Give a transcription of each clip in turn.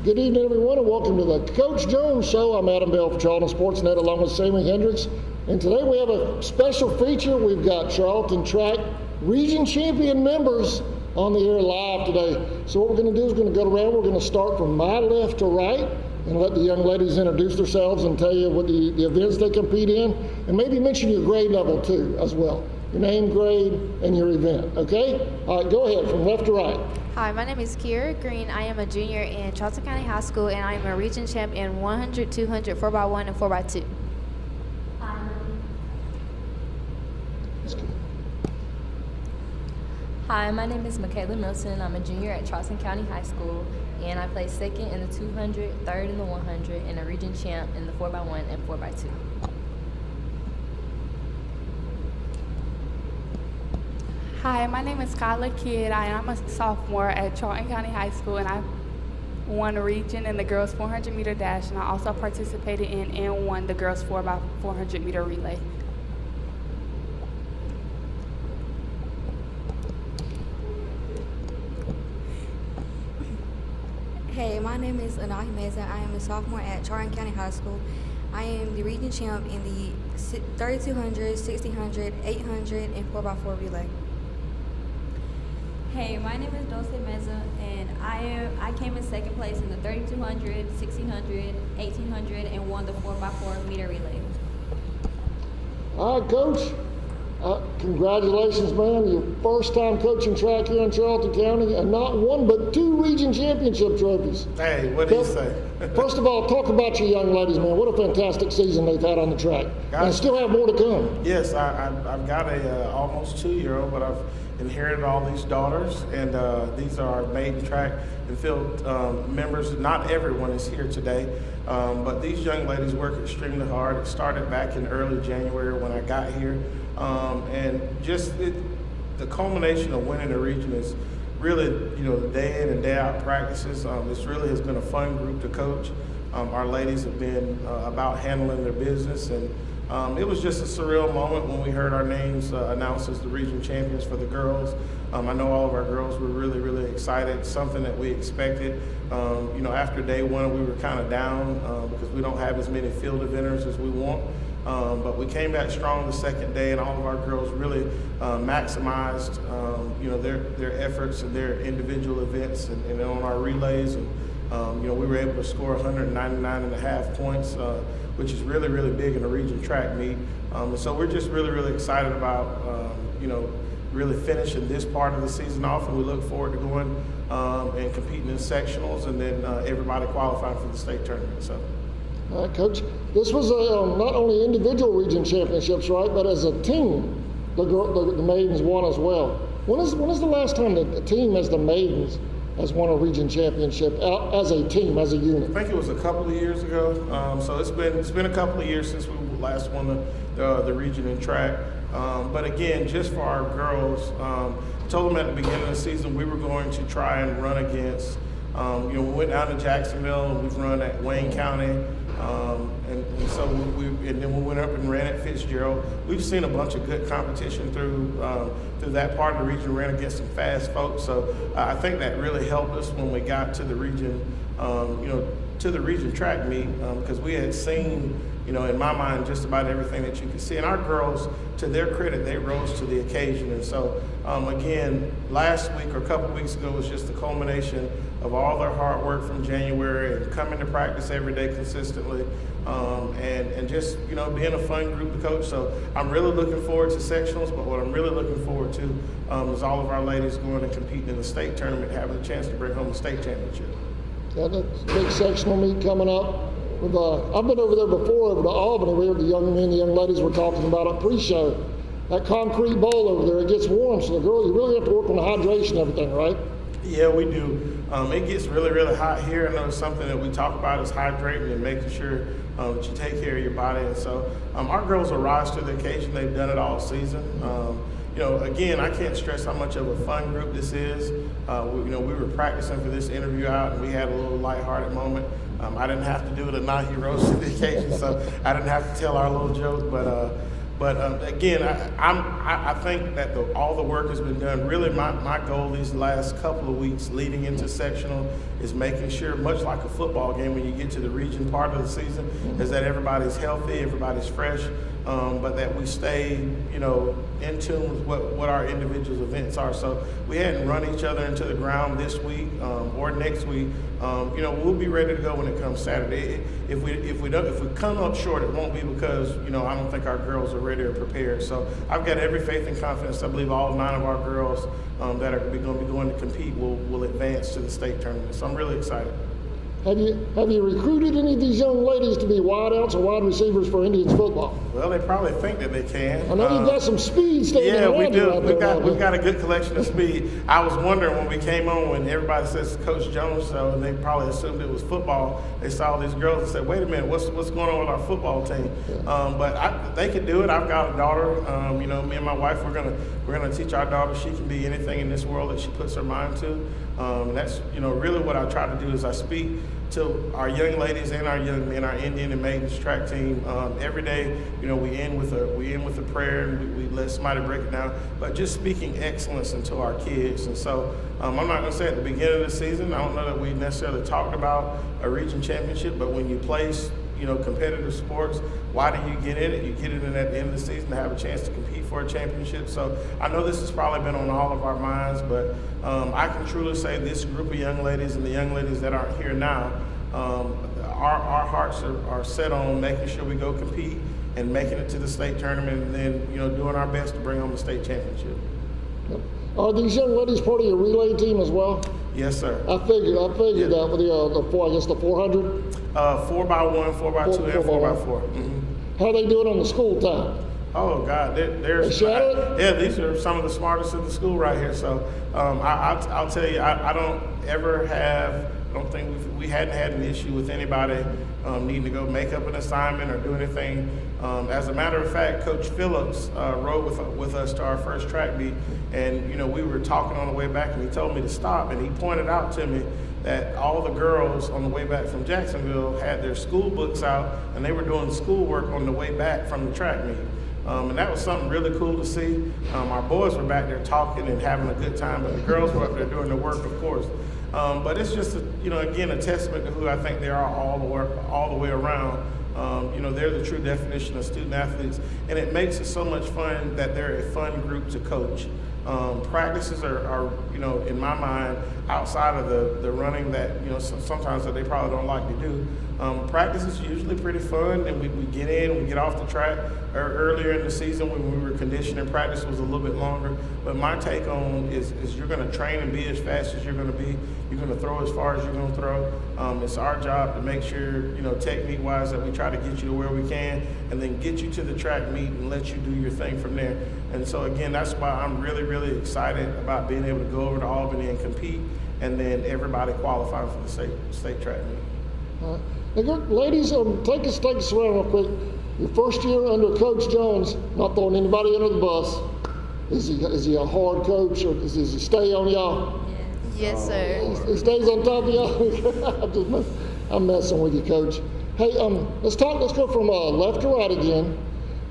Good evening, everyone, and welcome to the Coach Jones Show. I'm Adam Bell for Charlton Sportsnet, along with Sammy Hendricks. And today we have a special feature. We've got Charlton Track Region Champion members on the air live today. So what we're going to do is we're going to go around. We're going to start from my left to right and let the young ladies introduce themselves and tell you what the events they compete in, and maybe mention your grade level too as well. Your name, grade, and your event, okay? All right, go ahead from left to right. Hi, my name is Kiera Green. I am a junior in Charlton County High School, and I am a region champ in 100, 200, 4x1, and 4x2. Hi, my name is Michaela Milton. I'm a junior at Charlton County High School, and I play second in the 200, third in the 100, and a region champ in the 4x1 and 4x2. Hi, my name is Kyla Kidd. I am a sophomore at Charlton County High School, and I won a region in the girls 400 meter dash, and I also participated in and won the girls 4x400 meter relay. Hey, my name is Meza. I am a sophomore at Charlton County High School. I am the region champ in the 3200, 1600, 800, and 4x4 relay. Hey, my name is Dulce Meza, and I came in second place in the 3200, 1600, 1800, and won the 4x4 meter relay. All right, Coach. Congratulations, man. Your first time coaching track here in Charlton County, and not one but two region championship trophies. Hey, what do you say? First of all, talk about your young ladies, man. What a fantastic season they've had on the track. And still have more to come. Yes, I've got a almost 2-year-old, but I've inherited all these daughters, and these are our Maiden track and field members. Not everyone is here today, but these young ladies work extremely hard. It started back in early January when I got here, and just the culmination of winning the region is really, the day in and day out practices. This really has been a fun group to coach. Our ladies have been about handling their business, and it was just a surreal moment when we heard our names announced as the region champions for the girls. I know all of our girls were really, really excited, something that we expected. After day one, we were kind of down because we don't have as many field eventers as we want. But we came back strong the second day, and all of our girls really maximized, their efforts and their individual events and on our relays. And, we were able to score 199.5 points, which is really, really big in a region track meet. And so we're just really, really excited about, really finishing this part of the season off, and we look forward to going and competing in sectionals, and then everybody qualifying for the state tournament. So. All right, Coach. This was not only individual region championships, right, but as a team, the Maidens won as well. When is the last time the team as the Maidens has won a region championship as a team, as a unit? I think it was a couple of years ago. So it's been a couple of years since we last won the region in track. But again, just for our girls, I told them at the beginning of the season we were going to try and run against. We went down to Jacksonville and we've run at Wayne County. And so then we went up and ran at Fitzgerald. We've seen a bunch of good competition through that part of the region. Ran against some fast folks, so I think that really helped us when we got to the region, to the region track meet, because we had seen, in my mind, just about everything that you could see. And our girls, to their credit, they rose to the occasion. And so, again, last week or a couple of weeks ago was just the culmination of all their hard work from January and coming to practice every day consistently, and just, being a fun group to coach. So I'm really looking forward to sectionals, but what I'm really looking forward to is all of our ladies going and competing in the state tournament, having a chance to bring home the state championship. Yeah, that's a big sectional meet coming up. I've been over there before, over to Albany, where the young men and young ladies were talking about a pre-show. That concrete bowl over there, it gets warm, so the girls, you really have to work on the hydration and everything, right? Yeah, we do. It gets really, really hot here. I know it's something that we talk about is hydrating and making sure that you take care of your body. And so our girls will rise to the occasion. They've done it all season. Again, I can't stress how much of a fun group this is. We were practicing for this interview out, and we had a little lighthearted moment. I didn't have to do it, and now he rose to the occasion, so I didn't have to tell our little joke. But But again, I think that all the work has been done. Really, my goal these last couple of weeks leading into sectional is making sure, much like a football game, when you get to the region part of the season, is that everybody's healthy, everybody's fresh, but that we stay, in tune with what our individual events are. So we hadn't run each other into the ground this week or next week. We'll be ready to go when it comes Saturday. If we come up short, it won't be because I don't think our girls are ready or prepared. So I've got every faith and confidence. I believe all 9 of our girls that are going to be going to compete will advance to the state tournament. So I'm really excited. Have you recruited any of these young ladies to be wideouts or wide receivers for Indians football? Well, they probably think that they can. I know you've got some speed standing around. Yeah, we do. Right We've got a good collection of speed. I was wondering when we came on, when everybody says Coach Jones show, and they probably assumed it was football. They saw these girls and said, "Wait a minute, what's going on with our football team?" Yeah. But they can do it. I've got a daughter. Me and my wife, we're gonna teach our daughter she can be anything in this world that she puts her mind to. That's really what I try to do is I speak to our young ladies and our young men, our Indian and Maiden's track team. Every day, we end with a prayer and we let somebody break it down. But just speaking excellence into our kids. And so I'm not going to say at the beginning of the season, I don't know that we necessarily talked about a region championship, but when you place competitive sports, why do you get in it? You get in it at the end of the season to have a chance to compete for a championship. So I know this has probably been on all of our minds, but I can truly say this group of young ladies and the young ladies that aren't here now, our hearts are set on making sure we go compete and making it to the state tournament, and then doing our best to bring home the state championship. Are these young ladies part of your relay team as well? Yes, sir. I figured that with the 400. 4x1, 4x2, and 4x4. Mm-hmm. How are they doing on the school time? Oh God, these are some of the smartest in the school right here. So I'll tell you, I don't think we hadn't had an issue with anybody needing to go make up an assignment or do anything. As a matter of fact, Coach Phillips rode with us to our first track meet, and we were talking on the way back, and he told me to stop, and he pointed out to me that all the girls on the way back from Jacksonville had their school books out, and they were doing schoolwork on the way back from the track meet. And that was something really cool to see. Our boys were back there talking and having a good time, but the girls were up there doing the work, of course. But it's just, again, a testament to who I think they are all the way around. They're the true definition of student athletes, and it makes it so much fun that they're a fun group to coach. Practices are in my mind, outside of the running that, sometimes that they probably don't like to do. Practice is usually pretty fun, and we get off the track. Earlier in the season when we were conditioning, practice was a little bit longer. But my take on is you're going to train and be as fast as you're going to be. You're going to throw as far as you're going to throw. It's our job to make sure, technique-wise, that we try to get you to where we can, and then get you to the track meet and let you do your thing from there. And so, again, that's why I'm really, really excited about being able to go over to Albany and compete, and then everybody qualifying for the state track meet. All right. Now, ladies, take us around real quick. Your first year under Coach Jones, not throwing anybody under the bus. Is he a hard coach, or does he stay on y'all? Yes, sir. He stays on top of y'all. I'm messing with you, Coach. Hey, let's go from left to right again.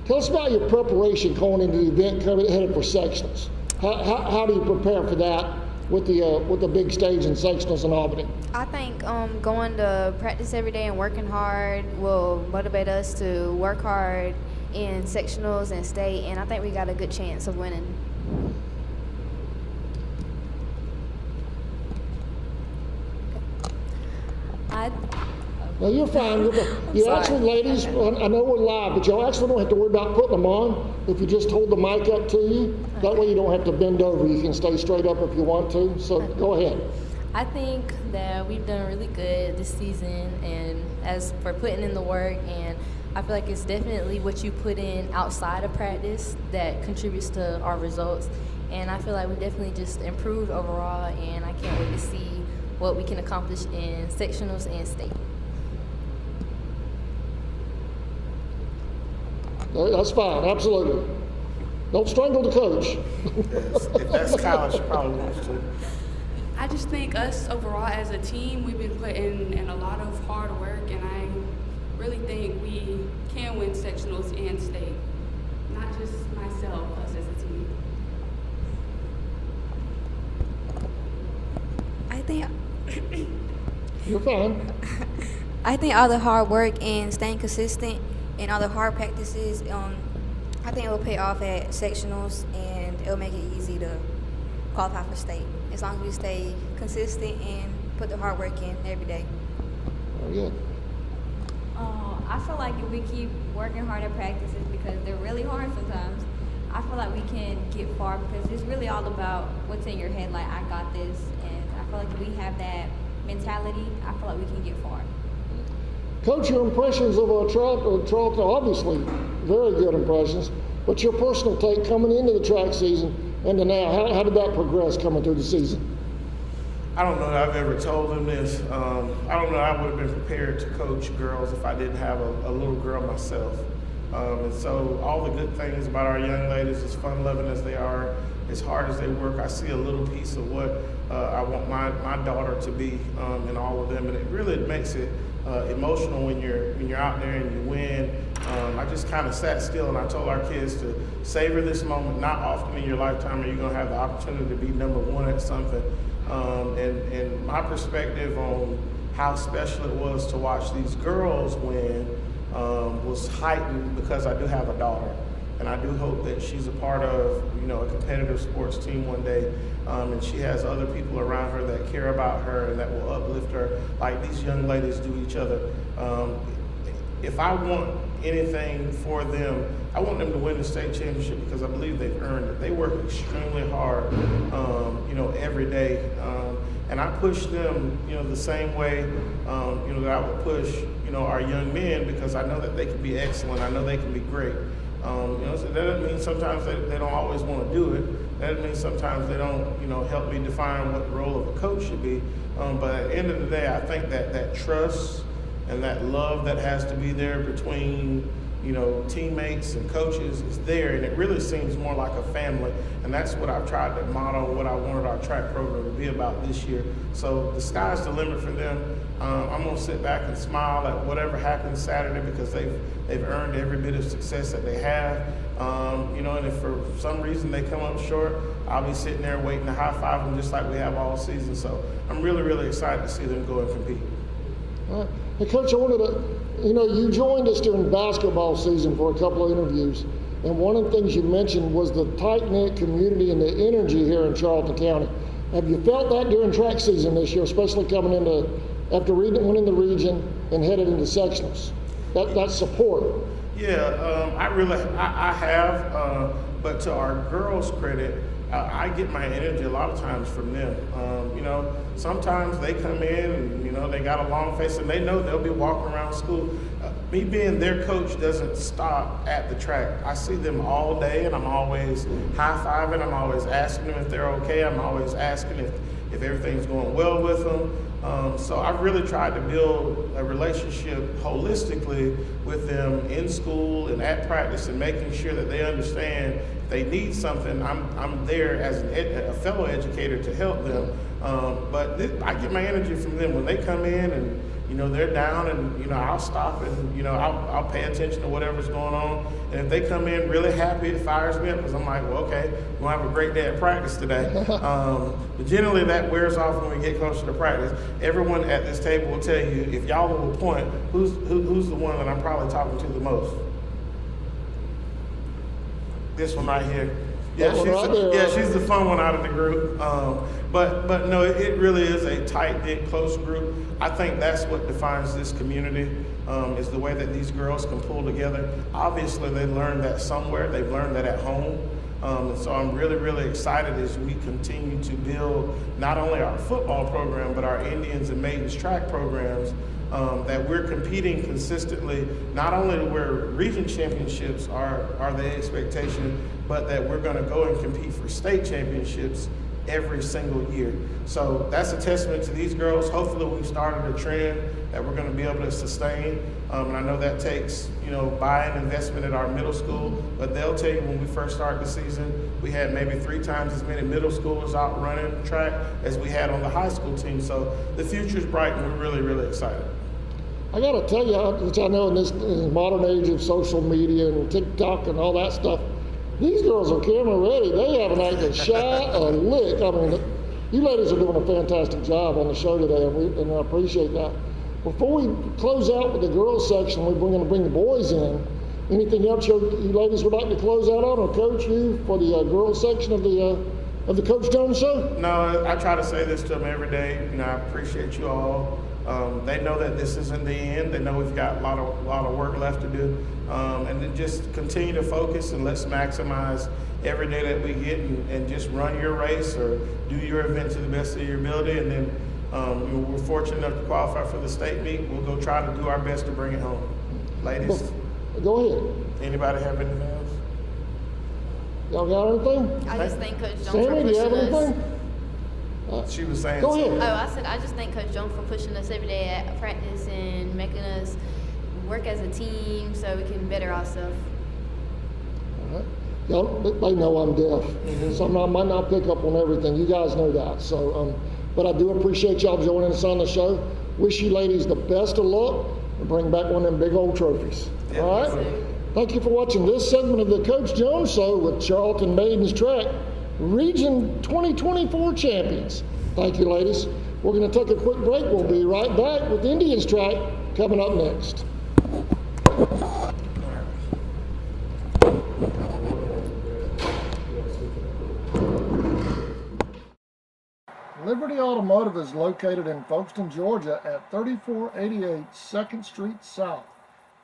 Tell us about your preparation going into the event headed for sectionals. How do you prepare for that with the big stage in sectionals in Albany? I think going to practice every day and working hard will motivate us to work hard in sectionals and state, and I think we got a good chance of winning. No, you're fine. You actually, ladies, I know we're live, but y'all actually don't have to worry about putting them on if you just hold the mic up to you. That way you don't have to bend over. You can stay straight up if you want to. So go ahead. I think that we've done really good this season, and as for putting in the work, and I feel like it's definitely what you put in outside of practice that contributes to our results. And I feel like we definitely just improved overall, and I can't wait to see what we can accomplish in sectionals and state. That's fine, absolutely. Don't strangle the coach. If that's college, she probably wants to. I just think us overall as a team, we've been putting in a lot of hard work, and I really think we can win sectionals and state. not just myself, us as a team. I think You're fine. I think all the hard work and staying consistent and all the hard practices, I think it will pay off at sectionals, and it'll make it easy to qualify for state as long as we stay consistent and put the hard work in every day. Very good. I feel like if we keep working hard at practices, because they're really hard sometimes, I feel like we can get far, because it's really all about what's in your head, like, I got this, and I feel like if we have that mentality, I feel like we can get far. Coach, your impressions of Charlton, obviously very good impressions, but your personal take coming into the track season and to now, how did that progress coming through the season? I don't know that I've ever told them this. I don't know I would have been prepared to coach girls if I didn't have a little girl myself. And so all the good things about our young ladies, as fun-loving as they are, as hard as they work, I see a little piece of what I want my daughter to be in all of them. And it really makes it emotional when you're out there and you win. I just kind of sat still and I told our kids to savor this moment. Not often in your lifetime are you going to have the opportunity to be number one at something. And my perspective on how special it was to watch these girls win was heightened because I do have a daughter. And I do hope that she's a part of, a competitive sports team one day. And she has other people around her that care about her and that will uplift her like these young ladies do each other. If I want anything for them, I want them to win the state championship because I believe they've earned it. They work extremely hard, every day. And I push them, the same way, that I would push, our young men, because I know that they can be excellent. I know they can be great. So that doesn't mean sometimes they don't always want to do it. That doesn't mean sometimes they don't, help me define what the role of a coach should be. But at the end of the day, I think that trust and that love that has to be there between, teammates and coaches is there, and it really seems more like a family. And that's what I've tried to model, what I wanted our track program to be about this year. So the sky's the limit for them. I'm going to sit back and smile at whatever happens Saturday because they've earned every bit of success that they have. And if for some reason they come up short, I'll be sitting there waiting to high-five them just like we have all season. So I'm really, really excited to see them go and compete. All right. Hey, Coach, I wanted to, you joined us during basketball season for a couple of interviews, and one of the things you mentioned was the tight-knit community and the energy here in Charlton County. Have you felt that during track season this year, especially coming into, after winning the region and headed into sectionals? That support. Yeah, I have, but to our girls' credit, I get my energy a lot of times from them. Sometimes they come in and, they got a long face and they know they'll be walking around school. Me being their coach doesn't stop at the track. I see them all day and I'm always high-fiving. I'm always asking them if they're okay. I'm always asking if everything's going well with them. So I've really tried to build a relationship holistically with them in school and at practice and making sure that they understand if they need something, I'm there as a fellow educator to help them. But I get my energy from them when they come in and they're down and I'll stop and I'll pay attention to whatever's going on. And if they come in really happy, it fires me up because I'm like, well, okay, we'll have a great day at practice today. But generally that wears off when we get closer to practice. Everyone at this table will tell you, if y'all will point, who's the one that I'm probably talking to the most? This one right here. Yeah, she's the fun one out of the group. But no, it really is a tight-knit, close group. I think that's what defines this community, is the way that these girls can pull together. Obviously, they learned that somewhere. They've learned that at home. And so I'm really, really excited as we continue to build not only our football program, but our Indians and Maidens track programs, that we're competing consistently, not only where region championships are the expectation, but that we're going to go and compete for state championships every single year. So that's a testament to these girls. Hopefully we've started a trend that we're going to be able to sustain. And I know that takes, buying investment at our middle school, but they'll tell you when we first started the season, we had maybe 3 times as many middle schoolers out running track as we had on the high school team. So the future's bright and we're really, really excited. I got to tell you, which I know in this modern age of social media and TikTok and all that stuff, these girls are camera ready. They haven't acted shy a lick. I mean, you ladies are doing a fantastic job on the show today, and I appreciate that. Before we close out with the girls section, we're going to bring the boys in. Anything else you ladies would like to close out on, or Coach, you for the girls section of the Coach Jones Show? No, I try to say this to them every day. You know, I appreciate you all. They know that this isn't the end. They know we've got a lot of work left to do, and then just continue to focus and let's maximize every day that we get, and just run your race or do your event to the best of your ability. And then we're fortunate enough to qualify for the state meet. We'll go try to do our best to bring it home, ladies. Go ahead. Anybody have anything else? Y'all got anything? I just think Coach Jones Sammy, for do you have pushing us. anything? She was saying. Go ahead. Oh, I said I just thank Coach Jones for pushing us every day at practice and making us work as a team so we can better ourselves. All right. Y'all, they know I'm deaf, so I might not pick up on everything. You guys know that. So, but I do appreciate y'all joining us on the show. Wish you ladies the best of luck and bring back one of them big old trophies. Yeah, all right. Thank you for watching this segment of the Coach Jones Show with Charlton Maiden's Track Region 2024 champions. Thank you, ladies. We're going to take a quick break. We'll be right back with Indians Track coming up next. Liberty Automotive is located in Folkestone, Georgia at 3488 2nd Street South.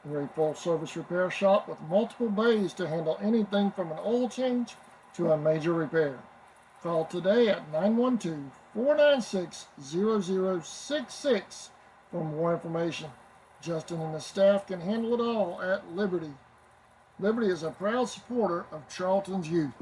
We're a full-service repair shop with multiple bays to handle anything from an oil change to a major repair. Call today at 912-496-0066 for more information. Justin and the staff can handle it all at Liberty. Liberty is a proud supporter of Charlton's youth.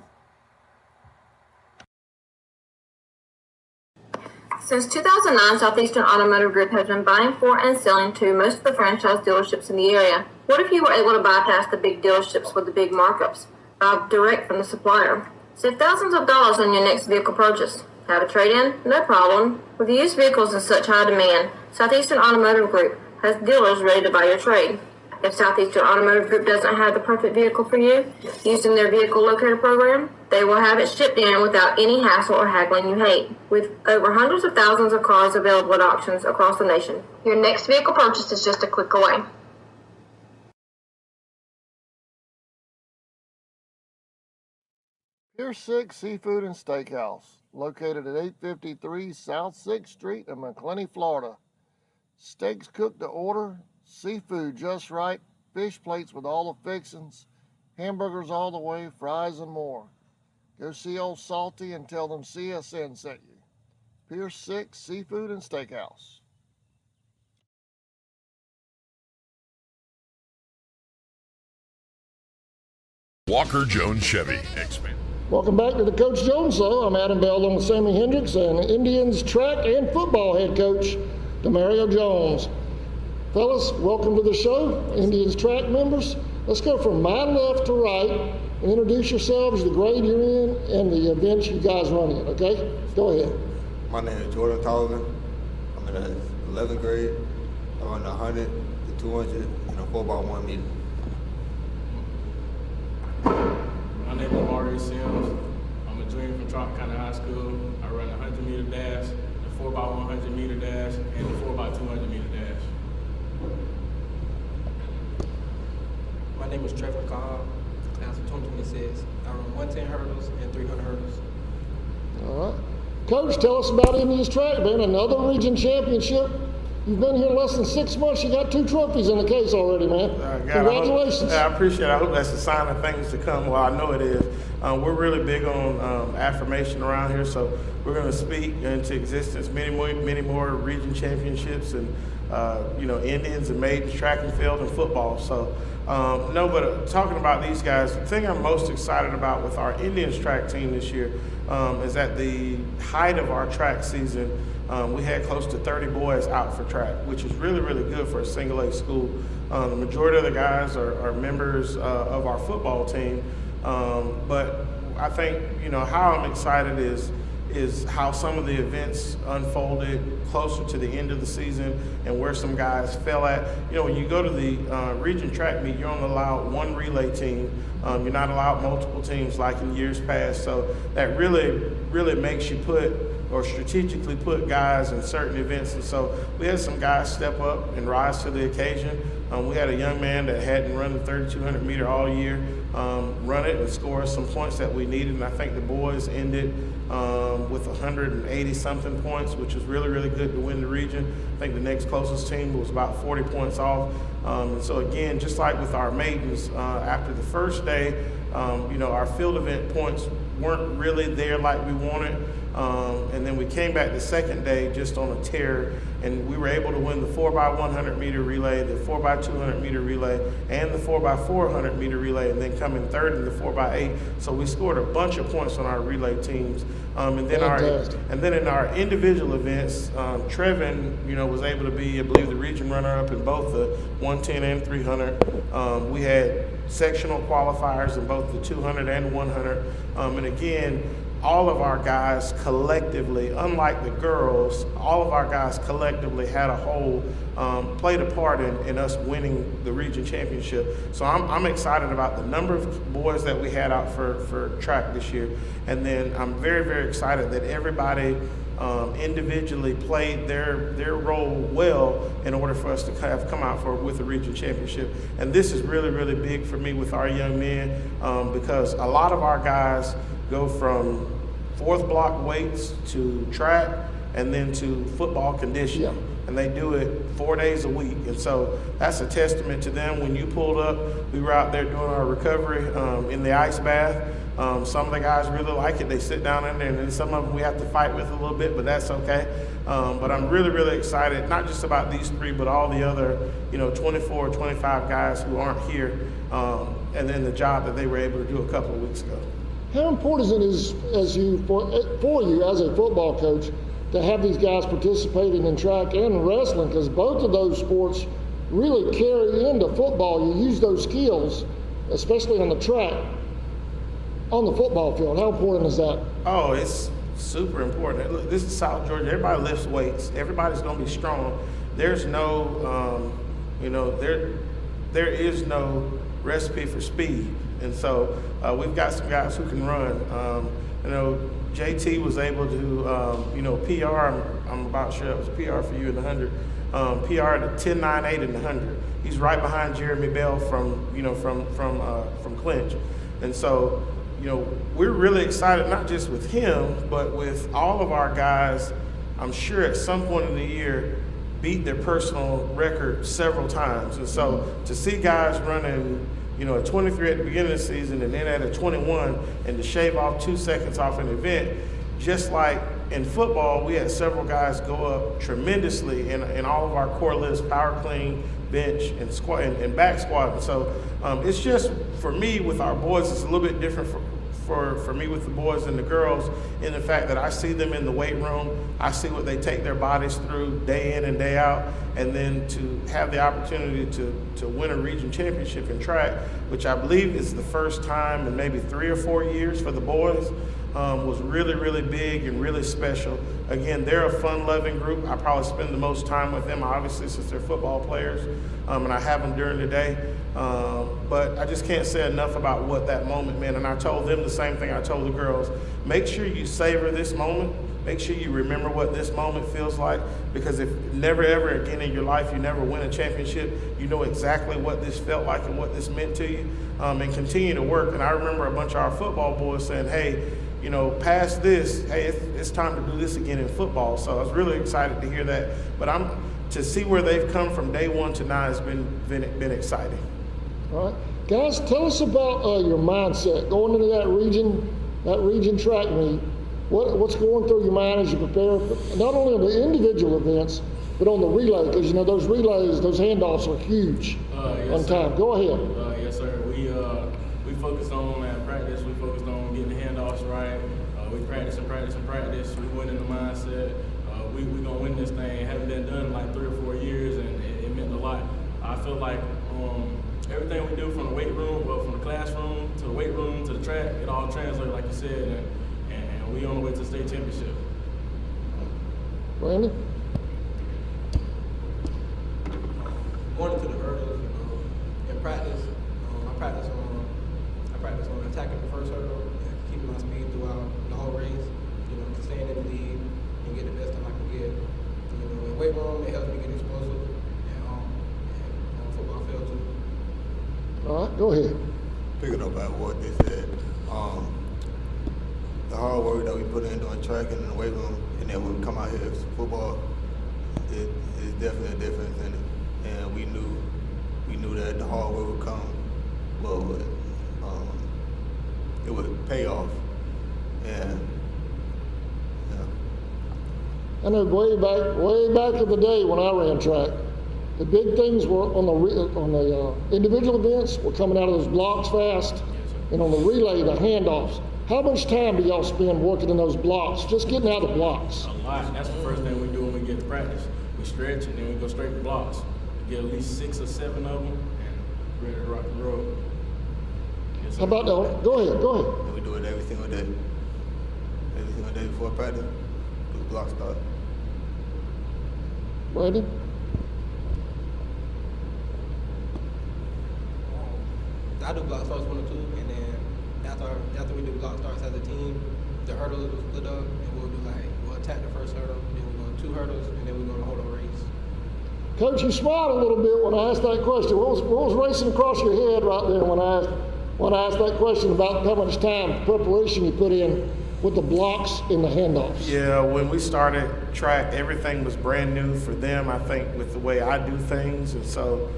Since 2009, Southeastern Automotive Group has been buying for and selling to most of the franchise dealerships in the area. What if you were able to bypass the big dealerships with the big markups? Buy direct from the supplier. Save thousands of dollars on your next vehicle purchase. Have a trade-in? No problem. With used vehicles in such high demand, Southeastern Automotive Group has dealers ready to buy your trade. If Southeastern Automotive Group doesn't have the perfect vehicle for you, using their vehicle locator program, they will have it shipped in without any hassle or haggling you hate. With over hundreds of thousands of cars available at auctions across the nation, your next vehicle purchase is just a click away. Pier 6 Seafood and Steakhouse, located at 853 South 6th Street in McClenny, Florida. Steaks cooked to order, seafood just right, fish plates with all the fixings, hamburgers all the way, fries and more. Go see old Salty and tell them CSN sent you. Pier 6 Seafood and Steakhouse. Walker Jones Chevy. Welcome back to the Coach Jones Show. I'm Adam Bell along with Sammy Hendricks and Indians track and football head coach Demario Jones. Fellas, welcome to the show. Indians track members. Let's go from my left to right. Introduce yourselves, the grade you're in, and the events you guys run in, okay? Go ahead. My name is Jordan Tolliver. I'm in the 11th grade. I run the 100, the 200, and a 4x1 meter. My name is Demario Sims. I'm a junior from Charlton County High School. I run the 100-meter dash, the 4x100 meter dash, and the 4x200 meter dash. My name is Trevor Cobb, class of 2026. I run 110 hurdles and 300 hurdles. All right. Coach, tell us about Indians track, man. Another region championship. You've been here less than 6 months. You got 2 trophies in the case already, man. Congratulations. I appreciate it. I hope that's a sign of things to come. Well, I know it is. We're really big on affirmation around here, so we're going to speak into existence many more region championships and Indians and Maiden track and field and football. So but talking about these guys, the thing I'm most excited about with our Indians track team this year is at the height of our track season. We had close to 30 boys out for track, which is really, really good for a single A school. The majority of the guys are members of our football team. But I think, how I'm excited is is how some of the events unfolded closer to the end of the season and where some guys fell at. You know, when you go to the region track meet, you're only allowed one relay team. You're not allowed multiple teams like in years past. So that really makes you put or strategically put guys in certain events. And so we had some guys step up and rise to the occasion. We had a young man that hadn't run the 3,200 meter all year, run it and score some points that we needed. And I think the boys ended with 180 something points, which was really good to win the region. I think the next closest team was about 40 points off. And so again, just like with our maidens, after the first day, you know, our field event points weren't really there like we wanted. And then we came back the second day just on a tear, and we were able to win the 4x100 meter relay, the 4x200 meter relay, and the 4x400 meter relay, and then come in third in the 4x8. So we scored a bunch of points on our relay teams. And then in our individual events, Trevin, you know, was able to be, I believe, the region runner-up in both the 110 and 300. We had sectional qualifiers in both the 200 and 100. And again, all of our guys collectively, unlike the girls, all of our guys collectively had a whole, played a part in us winning the region championship. So I'm excited about the number of boys that we had out for track this year. And then I'm very excited that everybody individually played their role well in order for us to have come out with the region championship. And this is really big for me with our young men, because a lot of our guys go from fourth block weights to track and then to football conditioning. Yeah. And they do it 4 days a week. And so that's a testament to them. When you pulled up, we were out there doing our recovery in the ice bath. Some of the guys really like it. They sit down in there, and then some of them we have to fight with a little bit, but that's okay. But I'm really excited, not just about these three, but all the other, you know, 24 or 25 guys who aren't here, and then the job that they were able to do a couple of weeks ago. How important is it for you as a football coach to have these guys participating in track and wrestling? Because both of those sports really carry into football. You use those skills, especially on the track, on the football field. How important is that? Oh, it's super important. Look, this is South Georgia. Everybody lifts weights. Everybody's going to be strong. There's no, you know, there is no recipe for speed. And so we've got some guys who can run. You know, JT was able to, you know, PR, I'm about sure it was PR for you in the 100, PR at a 10.98 in the 100. He's right behind Jeremy Bell from Clinch. And so, you know, we're really excited, not just with him, but with all of our guys. I'm sure at some point in the year beat their personal record several times. And so to see guys running, you know, a 23 at the beginning of the season and then at a 21, and to shave off 2 seconds off an event, just like in football, we had several guys go up tremendously in all of our core lifts, power clean, bench, and squat and back squat. And so it's just, for me with our boys, it's a little bit different for me with the boys and the girls, in the fact that I see them in the weight room. I see what they take their bodies through day in and day out, and then to have the opportunity to win a region championship in track, which I believe is the first time in maybe 3 or 4 years for the boys, was really big and really special. Again, they're a fun-loving group. I probably spend the most time with them, obviously, since they're football players, and I have them during the day. But I just can't say enough about what that moment meant. And I told them the same thing I told the girls. Make sure you savor this moment. Make sure you remember what this moment feels like, because if never ever again in your life you never win a championship, you know exactly what this felt like and what this meant to you, and continue to work. And I remember a bunch of our football boys saying, hey, you know, past this, hey, it's time to do this again in football. So I was really excited to hear that. But to see where they've come from day one to now has been exciting. All right. Guys, tell us about your mindset going into that region track meet. What's going through your mind as you prepare, not only on the individual events, but on the relay? Because, you know, those relays, those handoffs are huge on time. Go ahead. Yes, sir. We focused on at practice. We focused on getting the handoffs right. We practice. We went in the mindset. We're going to win this thing. Haven't been done in like 3 or 4 years, and it meant a lot. I feel like everything we do from the weight room, well, from the classroom to the weight room to the track, it all translates, like you said, and we on the way to state championship. Brandon? Going into the hurdles, in practice, I practice on attacking the first hurdle and keeping my speed throughout the whole race. Staying in the lead and get the best time I can get. In weight room, it helps me get explosive, and on football field too. All right, go ahead. Picking up at what they said, the hard work that we put in doing track and in the weight room, and then when we come out here for football, it is definitely a difference in it. And we knew that the hard work would come, but it would pay off. And I know way back in the day when I ran track, the big things were on the individual events were coming out of those blocks fast, and on the relay, the handoffs. How much time do y'all spend working in those blocks, just getting out of the blocks? A lot. That's the first thing we do when we get to practice. We stretch and then we go straight to blocks. We get at least 6 or 7 of them and ready to rock the road. How about that? Go ahead. And we do it every single day. Every single day before practice, do the block start. Brandon? I do block starts 1 or 2, and then after we do block starts as a team, the hurdles will split up, and we'll attack the first hurdle, then we'll go 2 hurdles, and then we're going to hold a race. Coach, you smiled a little bit when I asked that question. What was racing across your head right there when I asked that question about how much time preparation you put in with the blocks and the handoffs? Yeah, when we started track, everything was brand new for them, I think, with the way I do things. And so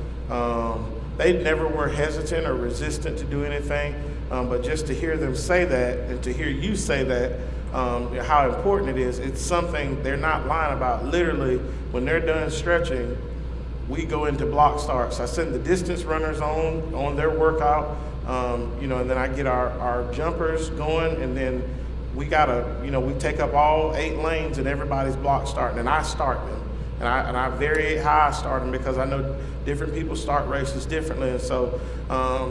they never were hesitant or resistant to do anything. But just to hear them say that and to hear you say that, how important it is, it's something they're not lying about. Literally, when they're done stretching, we go into block starts. I send the distance runners on their workout, and then I get our jumpers going, and then we take up all 8 lanes and everybody's block starting, and I start them. And I variate how I start them because I know different people start races differently. And so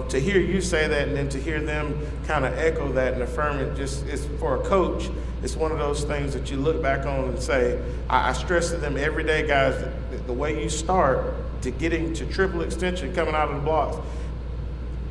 to hear you say that and then to hear them kind of echo that and affirm it, it's for a coach, it's one of those things that you look back on and say, I stress to them every day, guys, that the way you start to getting to triple extension coming out of the blocks,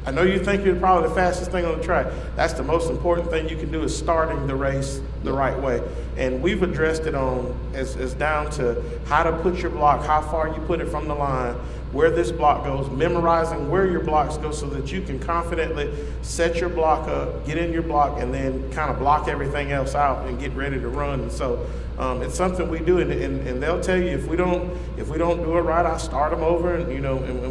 I know you think you're probably the fastest thing on the track. That's the most important thing you can do is starting the race the right way. And we've addressed it as down to how to put your block, how far you put it from the line, where this block goes, memorizing where your blocks go so that you can confidently set your block up, get in your block, and then kind of block everything else out and get ready to run. And so it's something we do, and they'll tell you if we don't do it right, I start them over, and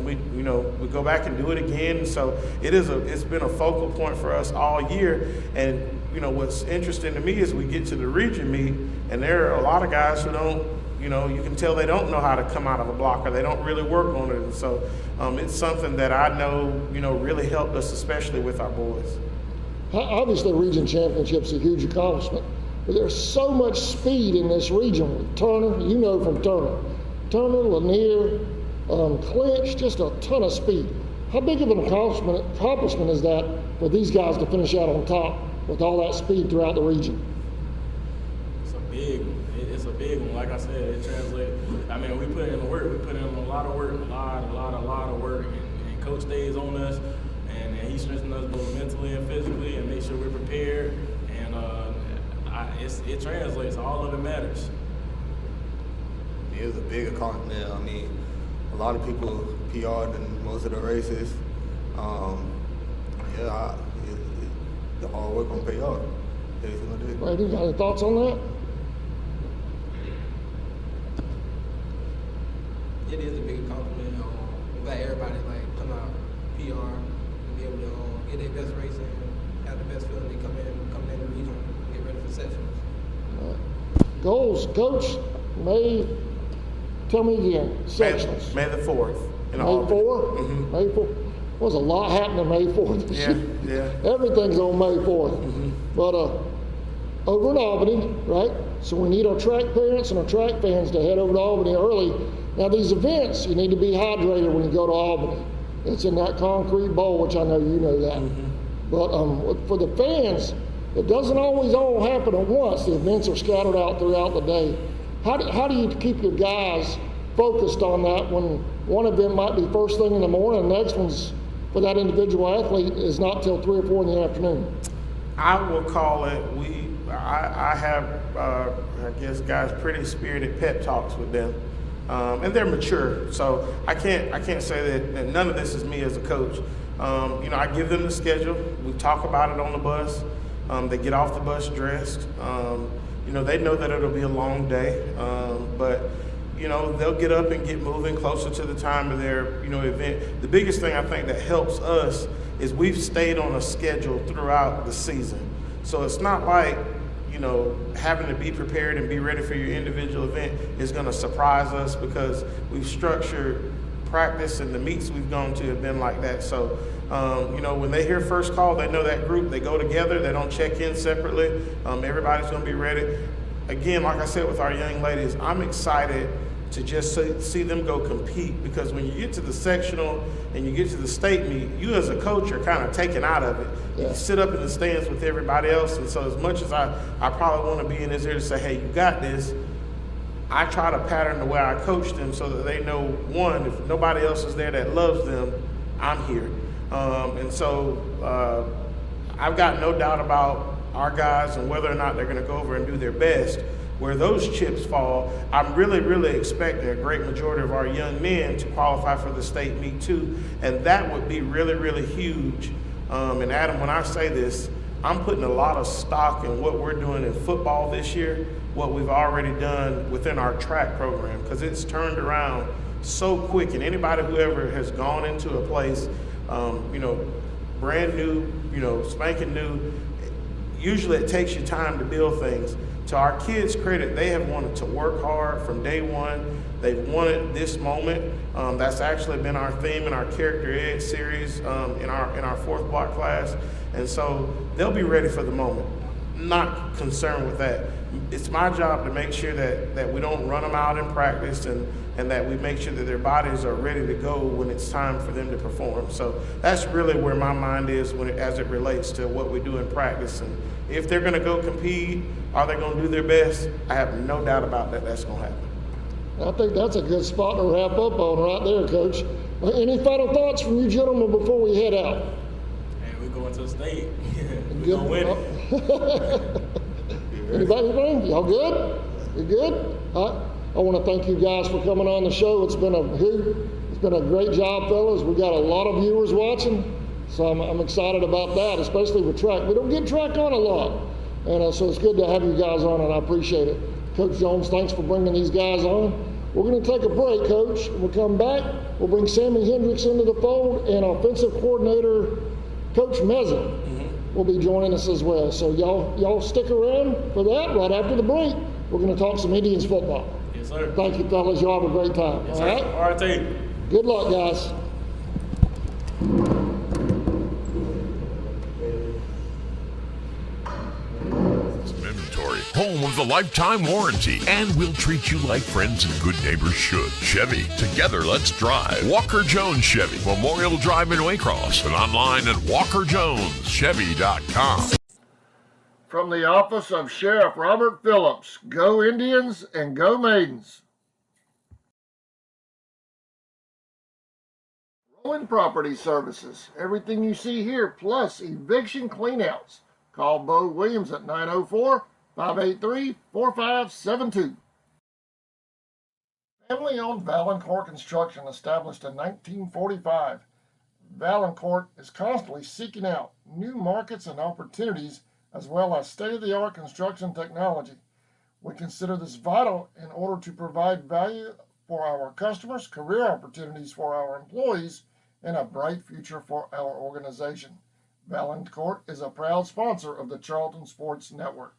we go back and do it again. And so it's been a focal point for us all year. And what's interesting to me is we get to the region meet, and there are a lot of guys who don't. You can tell they don't know how to come out of a block, or they don't really work on it. And so it's something that I know, really helped us, especially with our boys. Obviously, region championship's a huge accomplishment, but there's so much speed in this region with Turner, from Turner, Lanier, Clinch, just a ton of speed. How big of an accomplishment is that for these guys to finish out on top with all that speed throughout the region? It's a big one. It's a big one. Like I said, it translates. I mean, we put in the work. We put in a lot of work, a lot of work. And Coach stays on us, and he strengthens us both mentally and physically, and make sure we're prepared. And it translates. All of it matters. It was a big accomplishment. I mean, a lot of people PR'd in most of the races. The hard work gonna pay off. Right, you got any thoughts on that? It is a big accomplishment. I'm glad everybody come out PR and be able to get their best race and have the best feeling they come in the region, get ready for sections. Goals, Coach. Tell me again. Sections. May the 4th. May 4th? Mm-hmm. May 4th. There's a lot happening May 4th. Yeah. Everything's on May 4th. Mm-hmm. But over in Albany, right? So we need our track parents and our track fans to head over to Albany early. Now these events, you need to be hydrated when you go to Albany. It's in that concrete bowl, which I know you know that. Mm-hmm. But for the fans, it doesn't always all happen at once. The events are scattered out throughout the day. How do you keep your guys focused on that when one event might be first thing in the morning and the next one's for that individual athlete is not till 3 or 4 in the afternoon? I will call it, I have, I guess, guys, pretty spirited pep talks with them. And they're mature, so I can't say that none of this is me as a coach. I give them the schedule. We talk about it on the bus. They get off the bus dressed. They know that it'll be a long day, but they'll get up and get moving closer to the time of their event. The biggest thing I think that helps us is we've stayed on a schedule throughout the season, so it's not like having to be prepared and be ready for your individual event is going to surprise us, because we've structured practice and the meets we've gone to have been like that. So, when they hear first call, they know that group, they go together, they don't check in separately. Everybody's going to be ready. Again, like I said with our young ladies, I'm excited to just see them go compete, because when you get to the sectional and you get to the state meet, you as a coach are kind of taken out of it. Yeah. You sit up in the stands with everybody else, and so as much as I probably want to be in his ear to say, hey, you got this, I try to pattern the way I coach them so that they know, one, if nobody else is there that loves them, I'm here. And so I've got no doubt about our guys and whether or not they're going to go over and do their best. Where those chips fall, I'm really, really expecting a great majority of our young men to qualify for the state meet too, and that would be really, really huge. And Adam, when I say this, I'm putting a lot of stock in what we're doing in football this year, what we've already done within our track program, because it's turned around so quick. And anybody who ever has gone into a place, brand new, spanking new, usually it takes you time to build things. To our kids' credit, they have wanted to work hard from day one. They've wanted this moment. That's actually been our theme in our Character Ed series in our 4th block class. And so they'll be ready for the moment. Not concerned with that. It's my job to make sure that we don't run them out in practice and that we make sure that their bodies are ready to go when it's time for them to perform. So that's really where my mind is as it relates to what we do in practice. And if they're going to go compete, are they going to do their best? I have no doubt about that that's going to happen. I think that's a good spot to wrap up on right there, Coach. Any final thoughts from you gentlemen before we head out? Hey, we're going to the state. We're going to win it. Anybody think? Y'all good? You good? I want to thank you guys for coming on the show. It's been a hoot. It's been a great job, fellas. We got a lot of viewers watching, so I'm excited about that, especially with track. We don't get track on a lot, and so it's good to have you guys on, and I appreciate it. Coach Jones, thanks for bringing these guys on. We're going to take a break, Coach. We'll come back. We'll bring Sammy Hendricks into the fold, and offensive coordinator Coach Meza will be joining us as well. So y'all stick around for that. Right after the break, we're going to talk some Indians football. Yes, sir. Thank you, fellas. Y'all have a great time. Yes, all right? All right, team. Good luck, guys. Inventory, home of the lifetime warranty, and we'll treat you like friends and good neighbors should. Chevy, together let's drive. Walker Jones Chevy, Memorial Drive in Waycross, and online at walkerjoneschevy.com. From the office of Sheriff Robert Phillips, go Indians and go Maidens. Rolling Property Services, everything you see here, plus eviction cleanouts. Call Bo Williams at 904-583-4572. Family-owned Valancourt Construction, established in 1945. Valancourt is constantly seeking out new markets and opportunities, as well as state-of-the-art construction technology. We consider this vital in order to provide value for our customers, career opportunities for our employees, and a bright future for our organization. Valancourt is a proud sponsor of the Charlton Sports Network.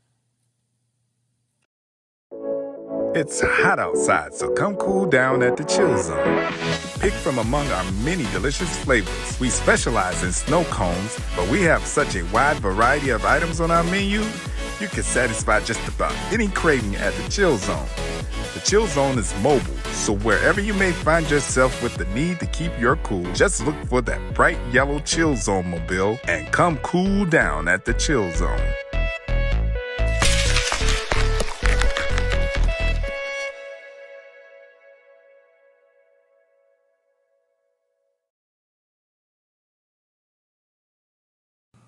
It's hot outside, so come cool down at the Chill Zone. Pick from among our many delicious flavors. We specialize in snow cones, but we have such a wide variety of items on our menu, you can satisfy just about any craving at the Chill Zone. The Chill Zone is mobile, so wherever you may find yourself with the need to keep your cool, just look for that bright yellow Chill Zone mobile and come cool down at the Chill Zone.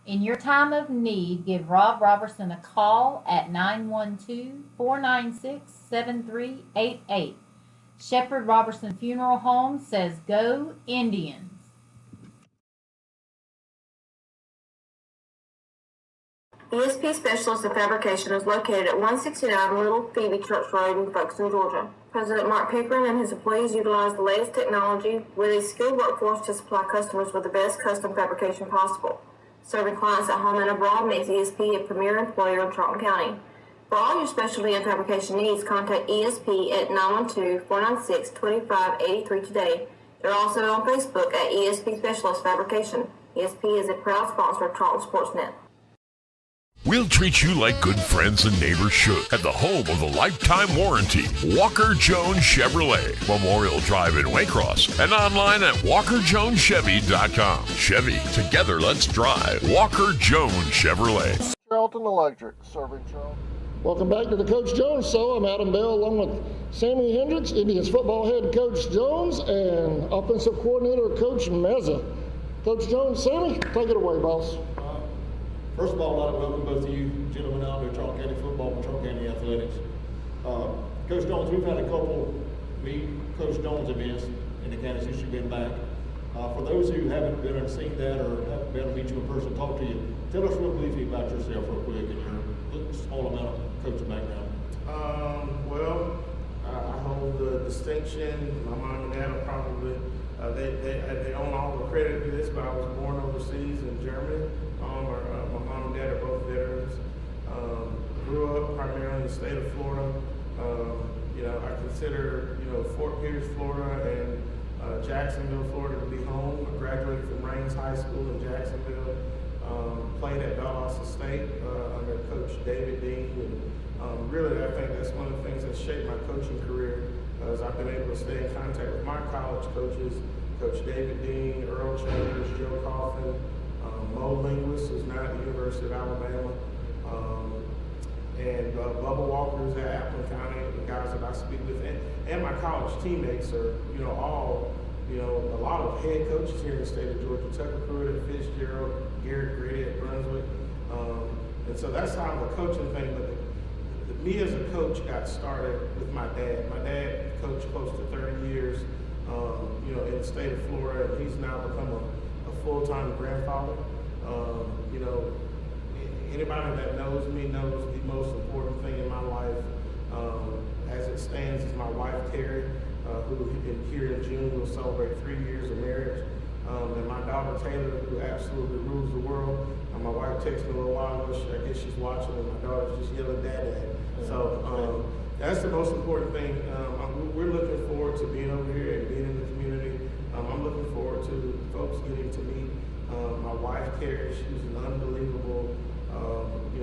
In your time of need, give Rob Robertson a call at 912-496-7388. Shepherd Robertson Funeral Home says go Indians. ESP Specialist in Fabrication is located at 169 Little Phoebe Church Road in Folkestone, Georgia. President Mark Pickering and his employees utilize the latest technology with a skilled workforce to supply customers with the best custom fabrication possible. Serving clients at home and abroad makes ESP a premier employer in Charlton County. For all your specialty and fabrication needs, contact ESP at 912-496-2583 today. They're also on Facebook at ESP Specialist Fabrication. ESP is a proud sponsor of Charlton Sportsnet. We'll treat you like good friends and neighbors should at the home of the lifetime warranty, Walker Jones Chevrolet, Memorial Drive in Waycross, and online at walkerjonechevy.com. Chevy, together let's drive. Walker Jones Chevrolet. Charlton Electric, serving Charlton. Welcome back to the Coach Jones Show. I'm Adam Bell along with Sammy Hendricks, Indians football head Coach Jones, and offensive coordinator Coach Meza. Coach Jones, Sammy, take it away, boss. First of all, I'd like to welcome both of you gentlemen out to Charlton County football and Charlton County athletics. Coach Jones, we've had a couple meet Coach Jones events in the county since you've been back. For those who haven't been and seen that or haven't been able to meet you in person, talk to you. Tell us real briefly about yourself real quick and your small amount of coaching background. I hold the distinction. My mom and dad are probably, they own all the credit to this, but I was born overseas in Germany. My mom and dad are both veterans. Grew up primarily in the state of Florida. I consider, Fort Pierce, Florida and Jacksonville, Florida to be home. I graduated from Raines High School in Jacksonville. Played at Valdosta State under Coach David Dean. And really, I think that's one of the things that shaped my coaching career, is I've been able to stay in contact with my college coaches, Coach David Dean, Earl Chambers, Joe Coffin, Mo Linguist, who's now at the University of Alabama, and Bubba Walker's at Appleton County, the guys that I speak with, and my college teammates are, all, a lot of head coaches here in the state of Georgia. Tucker Pruitt at Fitzgerald, Garrett Grady at Brunswick, and so that's how the coaching thing. But me as a coach got started with my dad. My dad coached close to 30 years, in the state of Florida, and he's now become a full-time grandfather. Anybody that knows me knows the most important thing in my life, as it stands, is my wife, Carrie, who here in June will celebrate 3 years of marriage. And my daughter, Taylor, who absolutely rules the world. My wife texted me a little while ago, I guess she's watching, and my daughter's just yelling Dad. So that's the most important thing. We're looking forward to being over here and being in the community. I'm looking forward to folks getting to meet my wife, Carrie. She's an unbelievable,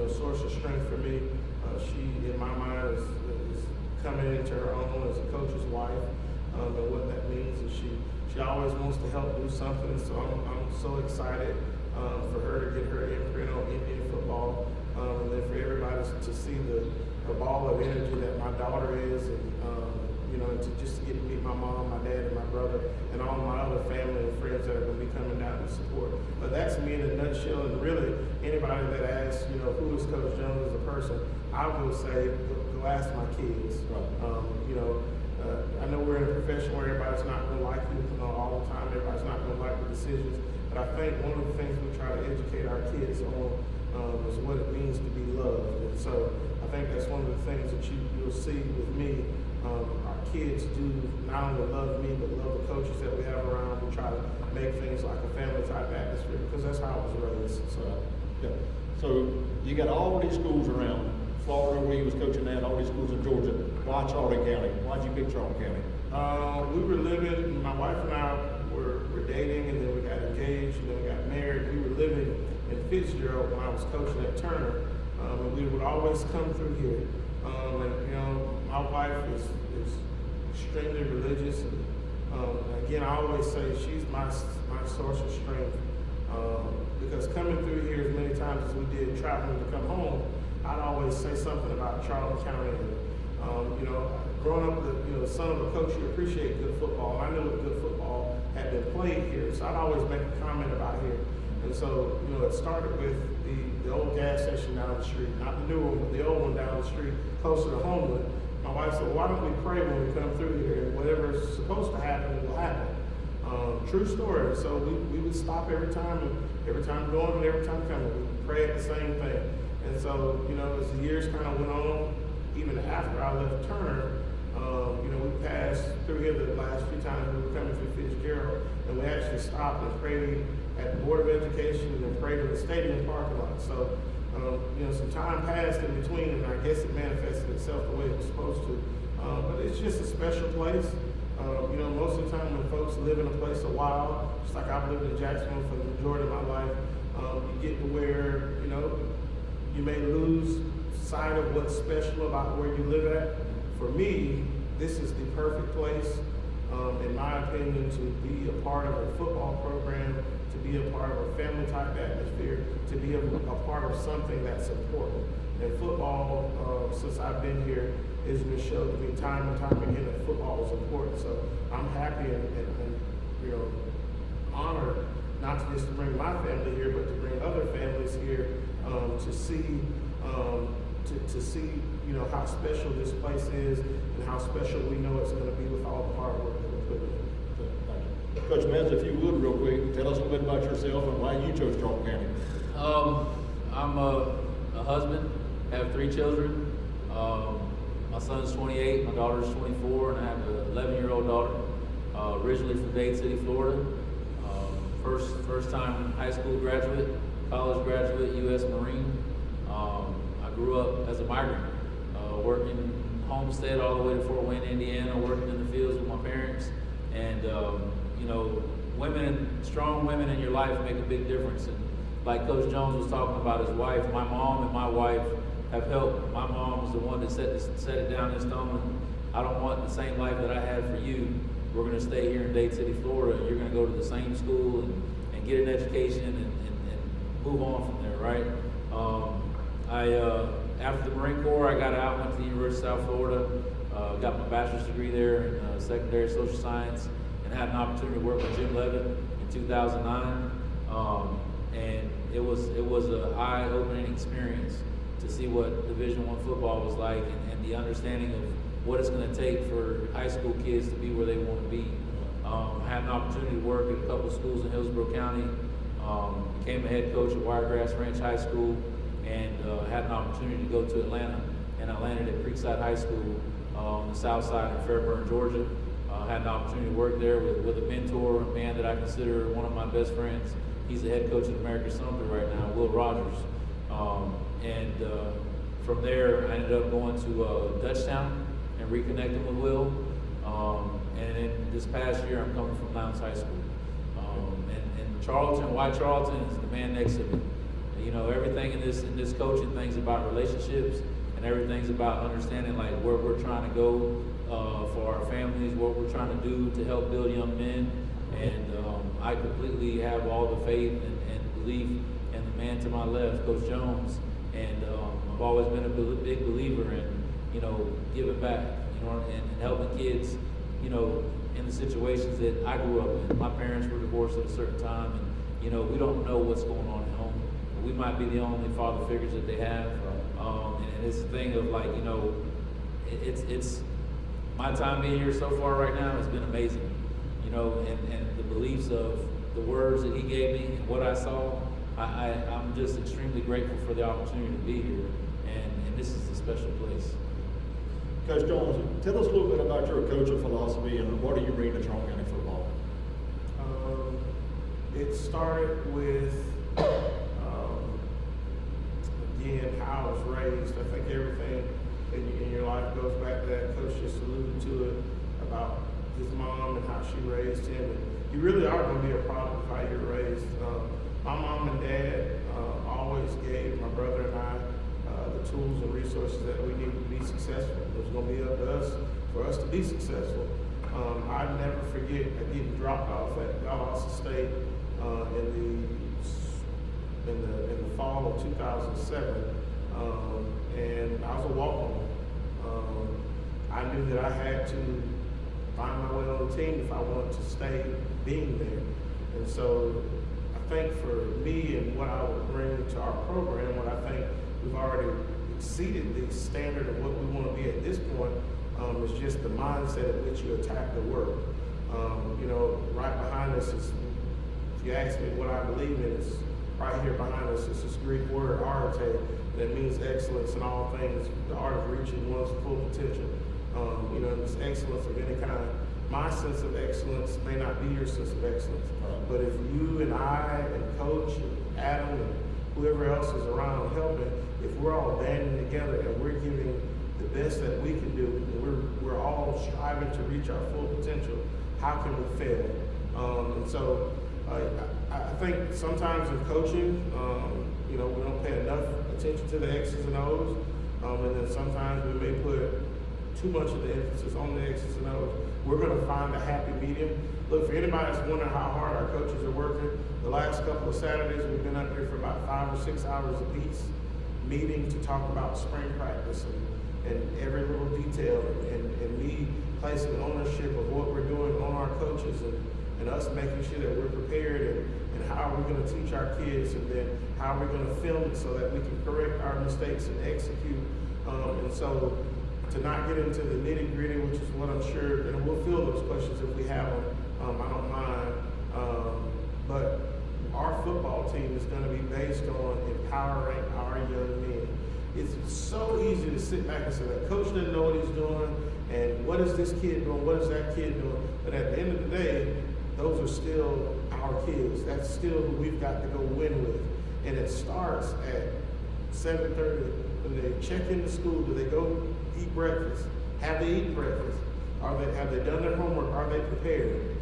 source of strength for me. She, in my mind, is coming into her own as a coach's wife, and what that means is she always wants to help do something. So I'm so excited for her to get her imprint on Indian football, and then for everybody to see the ball of energy that my daughter is, and and to just get to meet my mom, my dad, and my brother, and all my other family and friends that are going to be coming down to support. But that's me in a nutshell, and really, anybody that asks, who is Coach Jones as a person, I will say, go ask my kids. I know we're in a profession where everybody's not going to like you all the time, everybody's not going to like the decisions, but I think one of the things we try to educate our kids on is what it means to be loved. And so I think that's one of the things that you'll see with me. Our kids do not only love me, but love the coaches that we have around. We try to make things like a family type atmosphere, because that's how I was raised. So you got all these schools around Florida where you was coaching at, all these schools in Georgia. Why Charlton County? Why'd you pick Charlton County? We were living, my wife and I were dating, and then we got engaged, and then we got married. We were living in Fitzgerald when I was coaching at Turner, and we would always come through here. My wife is extremely religious, and again, I always say she's my source of strength, because coming through here as many times as we did traveling to come home, I'd always say something about Charlton County. Growing up, the son of a coach, you appreciate good football. I knew that good football had been played here, so I'd always make a comment about here. And so, you know, it started with the old gas station down the street, not the new one, but the old one down the street, closer to Homewood. My wife said, why don't we pray when we come through here, and whatever's supposed to happen will happen. True story. So we would stop every time going and every time coming. We would pray at the same thing. And so, you know, as the years kind of went on, even after I left Turner, you know, we passed through here the last few times we were coming through Fitzgerald, and we actually stopped and prayed at the Board of Education and prayed in the stadium parking lot. So, you know, some time passed in between, and I guess it manifested itself the way it was supposed to. But it's just a special place. You know, most of the time when folks live in a place a while, just like I've lived in Jacksonville for the majority of my life, you get to where, you know, you may lose sight of what's special about where you live at. For me, this is the perfect place, in my opinion, to be a part of a football program, to be a part of a family type atmosphere, to be a part of something that's important. And football, since I've been here, has been shown to me time and time again that football is important. So I'm happy and you know, honored not to just bring my family here, but to bring other families here to see you know how special this place is and how special we know it's going to be with all the hard work that we're putting in. Thank you. Coach Meza, if you would, real quick, tell us a little bit about yourself and why you chose Charlton County. I'm a husband, have 3 children. My son's 28, my daughter's 24, and I have an 11-year-old daughter, originally from Dade City, Florida. First time high school graduate, college graduate, U.S. Marine. I grew up as a migrant, working homestead all the way to Fort Wayne, Indiana, working in the fields with my parents. And, you know, strong women in your life make a big difference. And like Coach Jones was talking about his wife, my mom and my wife have helped. My mom was the one that set it down in stone. I don't want the same life that I had for you. We're going to stay here in Dade City, Florida. You're going to go to the same school and get an education and move on from there, right? After the Marine Corps, I got out, went to the University of South Florida, got my bachelor's degree there in secondary social science, and had an opportunity to work with Jim Levitt in 2009. And it was an eye-opening experience to see what Division I football was like and the understanding of what it's going to take for high school kids to be where they want to be. I had an opportunity to work at a couple of schools in Hillsborough County, became a head coach at Wiregrass Ranch High School, and had an opportunity to go to Atlanta, and I landed at Creekside High School on the south side in Fairburn, Georgia. Had an opportunity to work there with a mentor, a man that I consider one of my best friends. He's the head coach at American Sumter right now, Will Rogers. From there, I ended up going to Dutchtown and reconnecting with Will. And then this past year, I'm coming from Lowndes High School. And Charlton, why Charlton is the man next to me. You know, everything in this coaching thing's about relationships, and everything's about understanding like where we're trying to go for our families, what we're trying to do to help build young men. And I completely have all the faith and belief in the man to my left, Coach Jones. And I've always been a big believer in, you know, giving back, you know, and helping kids, you know, in the situations that I grew up in. My parents were divorced at a certain time, and, you know, we don't know what's going on at home. We might be the only father figures that they have. And it's a thing of like, you know, it's my time being here so far right now has been amazing, you know, and the beliefs of the words that he gave me and what I saw, I'm just extremely grateful for the opportunity to be here, and this is a special place. Coach Jones, tell us a little bit about your coaching philosophy and what do you bring to Charlton County football? It started with, again, how I was raised. I think everything in your life goes back to that. Coach just alluded to it about his mom and how she raised him. And you really are going to be a product of how you're raised. My mom and dad always gave my brother and I the tools and resources that we needed to be successful. It was going to be up to us for us to be successful. I'd never forget getting dropped off at Valdosta State in the fall of 2007, and I was a walk-on. I knew that I had to find my way on the team if I wanted to stay being there. And so I think for me and what I would bring to our program, what I think we've already exceeded the standard of what we want to be at this point, is just the mindset at which you attack the work. Right behind us is, if you ask me what I believe in, it's right here behind us. It's this Greek word, arete, that means excellence in all things, the art of reaching one's full potential. This excellence of any kind. My sense of excellence may not be your sense of excellence, but if you and I and Coach and Adam and whoever else is around helping, if we're all banding together and we're giving the best that we can do, and we're all striving to reach our full potential, how can we fail? And so I think sometimes in coaching, we don't pay enough attention to the X's and O's, and then sometimes we may put too much of the emphasis on the X's and O's. We're going to find a happy medium. Look, for anybody that's wondering how hard our coaches are working, the last couple of Saturdays we've been up here for about 5 or 6 hours apiece, meeting to talk about spring practice and every little detail, and me placing ownership of what we're doing on our coaches and us making sure that we're prepared and how we're going to teach our kids, and then how we're going to film it so that we can correct our mistakes and execute. And so to not get into the nitty gritty, which is what I'm sure, and we'll field those questions if we have them, I don't mind. But our football team is going to be based on empowering our young men. It's so easy to sit back and say that coach doesn't know what he's doing, and what is this kid doing, what is that kid doing? But at the end of the day, those are still our kids. That's still who we've got to go win with. And it starts at 7:30 when they check into school. Do they go eat breakfast? Have they eaten breakfast? Have they done their homework? Are they prepared?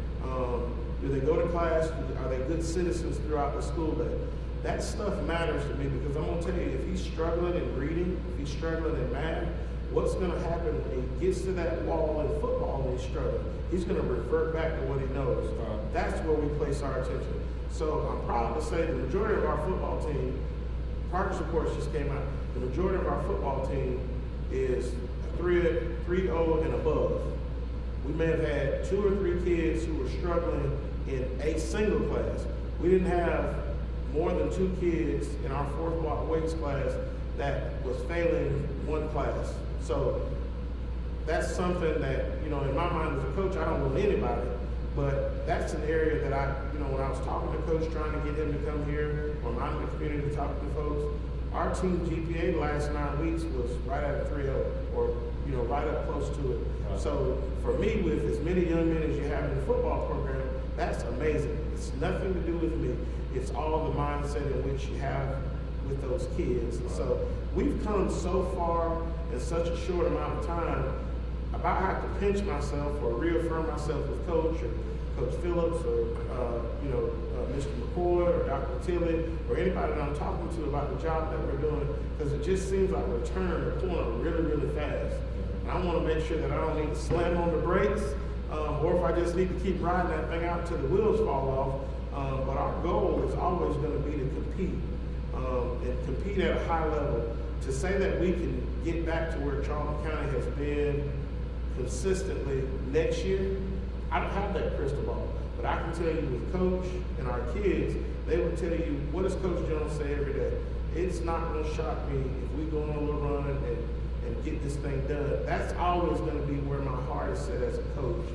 Do they go to class? Are they good citizens throughout the school day? That stuff matters to me, because I'm going to tell you, if he's struggling in reading, if he's struggling in math, what's going to happen when he gets to that wall in football and he's struggling? He's going to revert back to what he knows. That's where we place our attention. So I'm proud to say the majority of our football team, progress reports just came out, the majority of our football team is 3-0 and above. We may have had 2 or 3 kids who were struggling in a single class. We didn't have more than 2 kids in our 4th block weights class that was failing one class. So that's something that, in my mind as a coach, I don't want anybody, but that's an area that when I was talking to Coach, trying to get him to come here, or I'm in the community talking to folks, our team GPA the last 9 weeks was right at a 3.0, or right up close to it. So for me, with as many young men as you have in the football program, that's amazing. It's nothing to do with me. It's all the mindset in which you have with those kids. So we've come so far in such a short amount of time. About I have to pinch myself or reaffirm myself with Coach or Coach Phillips or Mr. McCoy or Dr. Tilley or anybody that I'm talking to about the job that we're doing, because it just seems like we're turning the corner really, really fast. And I want to make sure that I don't need to slam on the brakes, or if I just need to keep riding that thing out till the wheels fall off. But our goal is always going to be to compete, and compete at a high level. To say that we can get back to where Charlton County has been consistently next year, I don't have that crystal ball. But I can tell you with Coach and our kids, they will tell you, what does Coach Jones say every day? It's not going to shock me if we go on a little run and get this thing done. That's always going to be where my heart is set as a coach.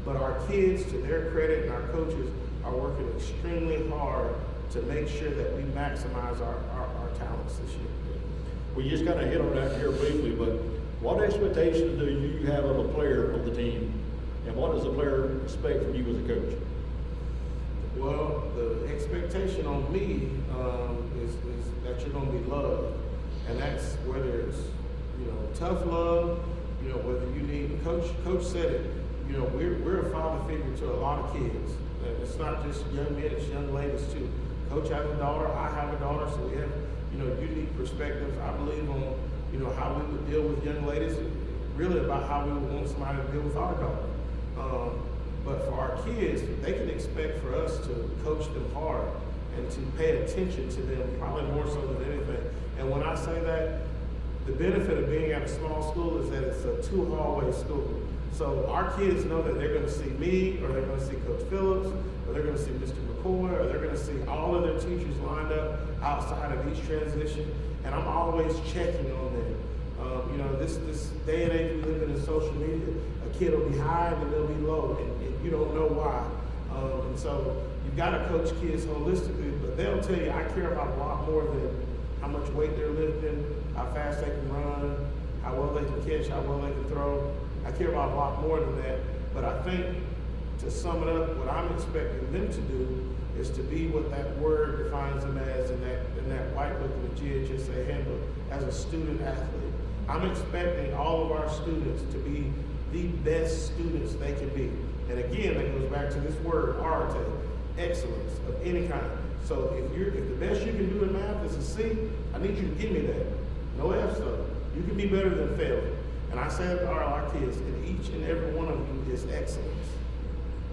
But our kids, to their credit, and our coaches are working extremely hard to make sure that we maximize our talents this year. We just kind of hit on that here briefly, but what expectations do you have of a player of the team, and what does a player expect from you as a coach? Well, the expectation on me is that you're going to be loved, and that's whether it's tough love, whether you need. Coach said it. We're a father figure to a lot of kids. And it's not just young men; it's young ladies too. Coach has a daughter. I have a daughter, so we have unique perspectives. I believe on how we would deal with young ladies, really about how we would want somebody to deal with our daughter. But for our kids, they can expect for us to coach them hard and to pay attention to them, probably more so than anything. And when I say that, the benefit of being at a small school is that it's a 2-hallway school. So our kids know that they're going to see me, or they're going to see Coach Phillips, or they're going to see Mr. McCoy, or they're going to see all of their teachers lined up outside of each transition, and I'm always checking on them. This day and age we live in social media, a kid will be high and then they'll be low, and you don't know why. And so you've got to coach kids holistically, but they'll tell you I care about a lot more than how much weight they're lifting, how fast they can run, how well they can catch, how well they can throw. I care about a lot more than that. But I think, to sum it up, what I'm expecting them to do is to be what that word defines them as in that white book of the GHSA handbook, as a student athlete. I'm expecting all of our students to be the best students they can be. And again, that goes back to this word, arte, excellence of any kind. So if the best you can do in math is a C, I need you to give me that. No F's though. You can be better than failing. And I say that to our kids, and each and every one of you is excellence.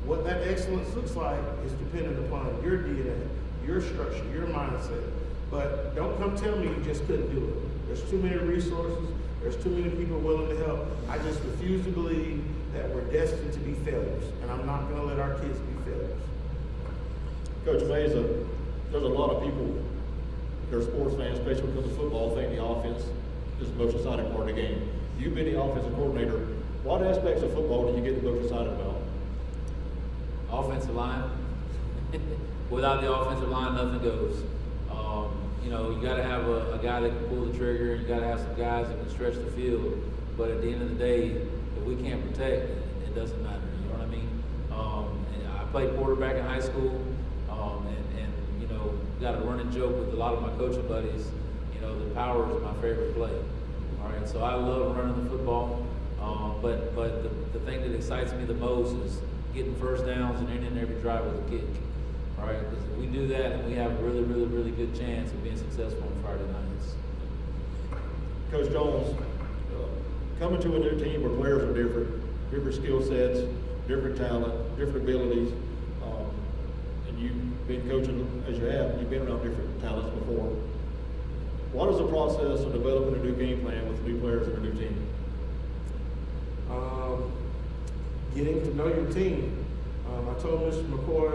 What that excellence looks like is dependent upon your DNA, your structure, your mindset. But don't come tell me you just couldn't do it. There's too many resources. There's too many people willing to help. I just refuse to believe that we're destined to be failures, and I'm not going to let our kids be failures. Coach Meza, there's a lot of people, they're sports fans, especially because of football, think the offense is the most exciting part of the game. You've been the offensive coordinator. What aspects of football do you get the most excited about? Offensive line. Without the offensive line, nothing goes. You got to have a guy that can pull the trigger. You got to have some guys that can stretch the field. But at the end of the day, if we can't protect, it doesn't matter. You know what I mean? And I played quarterback in high school, got a running joke with a lot of my coaching buddies. The power is my favorite play. All right, so I love running the football. But the thing that excites me the most is getting first downs and ending every drive with a kick. All right, because if we do that, then we have a really, really, really good chance of being successful on Friday nights. Coach Jones, coming to a new team where players are different skill sets, different talent, different abilities, and you've been coaching as you have, you've been around different talents before. What is the process of developing a new game plan with new players and a new team? Getting to know your team. I told Mr. McCoy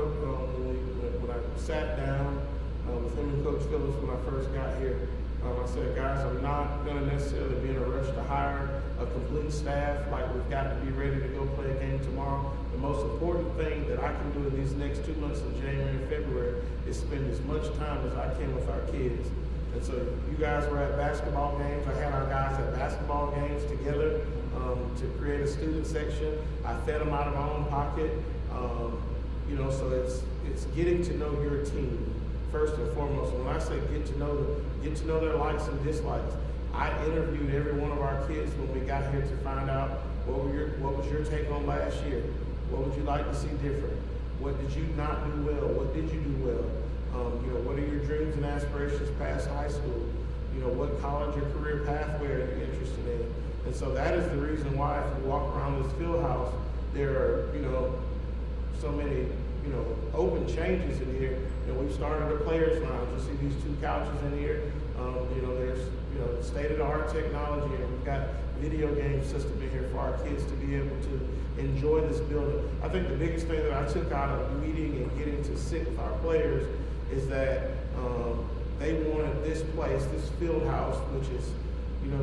when I sat down with him and Coach Phillips when I first got here, I said, guys, I'm not going to necessarily be in a rush to hire a complete staff, like we've got to be ready to go play a game tomorrow. The most important thing that I can do in these next 2 months of January and February is spend as much time as I can with our kids. And so you guys were at basketball games. I had our guys at basketball games together to create a student section. I fed them out of my own pocket. So it's getting to know your team first and foremost. When I say get to know their likes and dislikes. I interviewed every one of our kids when we got here to find out what was your take on last year. What would you like to see different? What did you not do well? What did you do well? What are your dreams and aspirations past high school? What college or career pathway are you interested in? And so that is the reason why if you walk around this field house, there are, so many, open changes in here. We've started a players lounge. You see these 2 couches in here. There's, state-of-the-art technology, and we've got video game system in here for our kids to be able to enjoy this building. I think the biggest thing that I took out of meeting and getting to sit with our players is that they wanted this place, this field house, which is,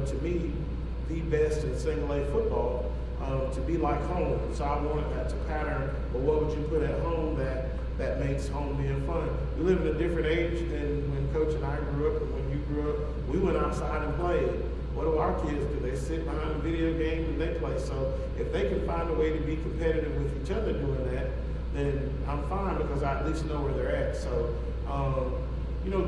to me, the best in single A football, to be like home. So I wanted that to pattern, but what would you put at home that makes home being fun? We live in a different age than when Coach and I grew up and when you grew up. We went outside and played. What do our kids do? They sit behind a video game and they play. So if they can find a way to be competitive with each other doing that, then I'm fine because I at least know where they're at. So,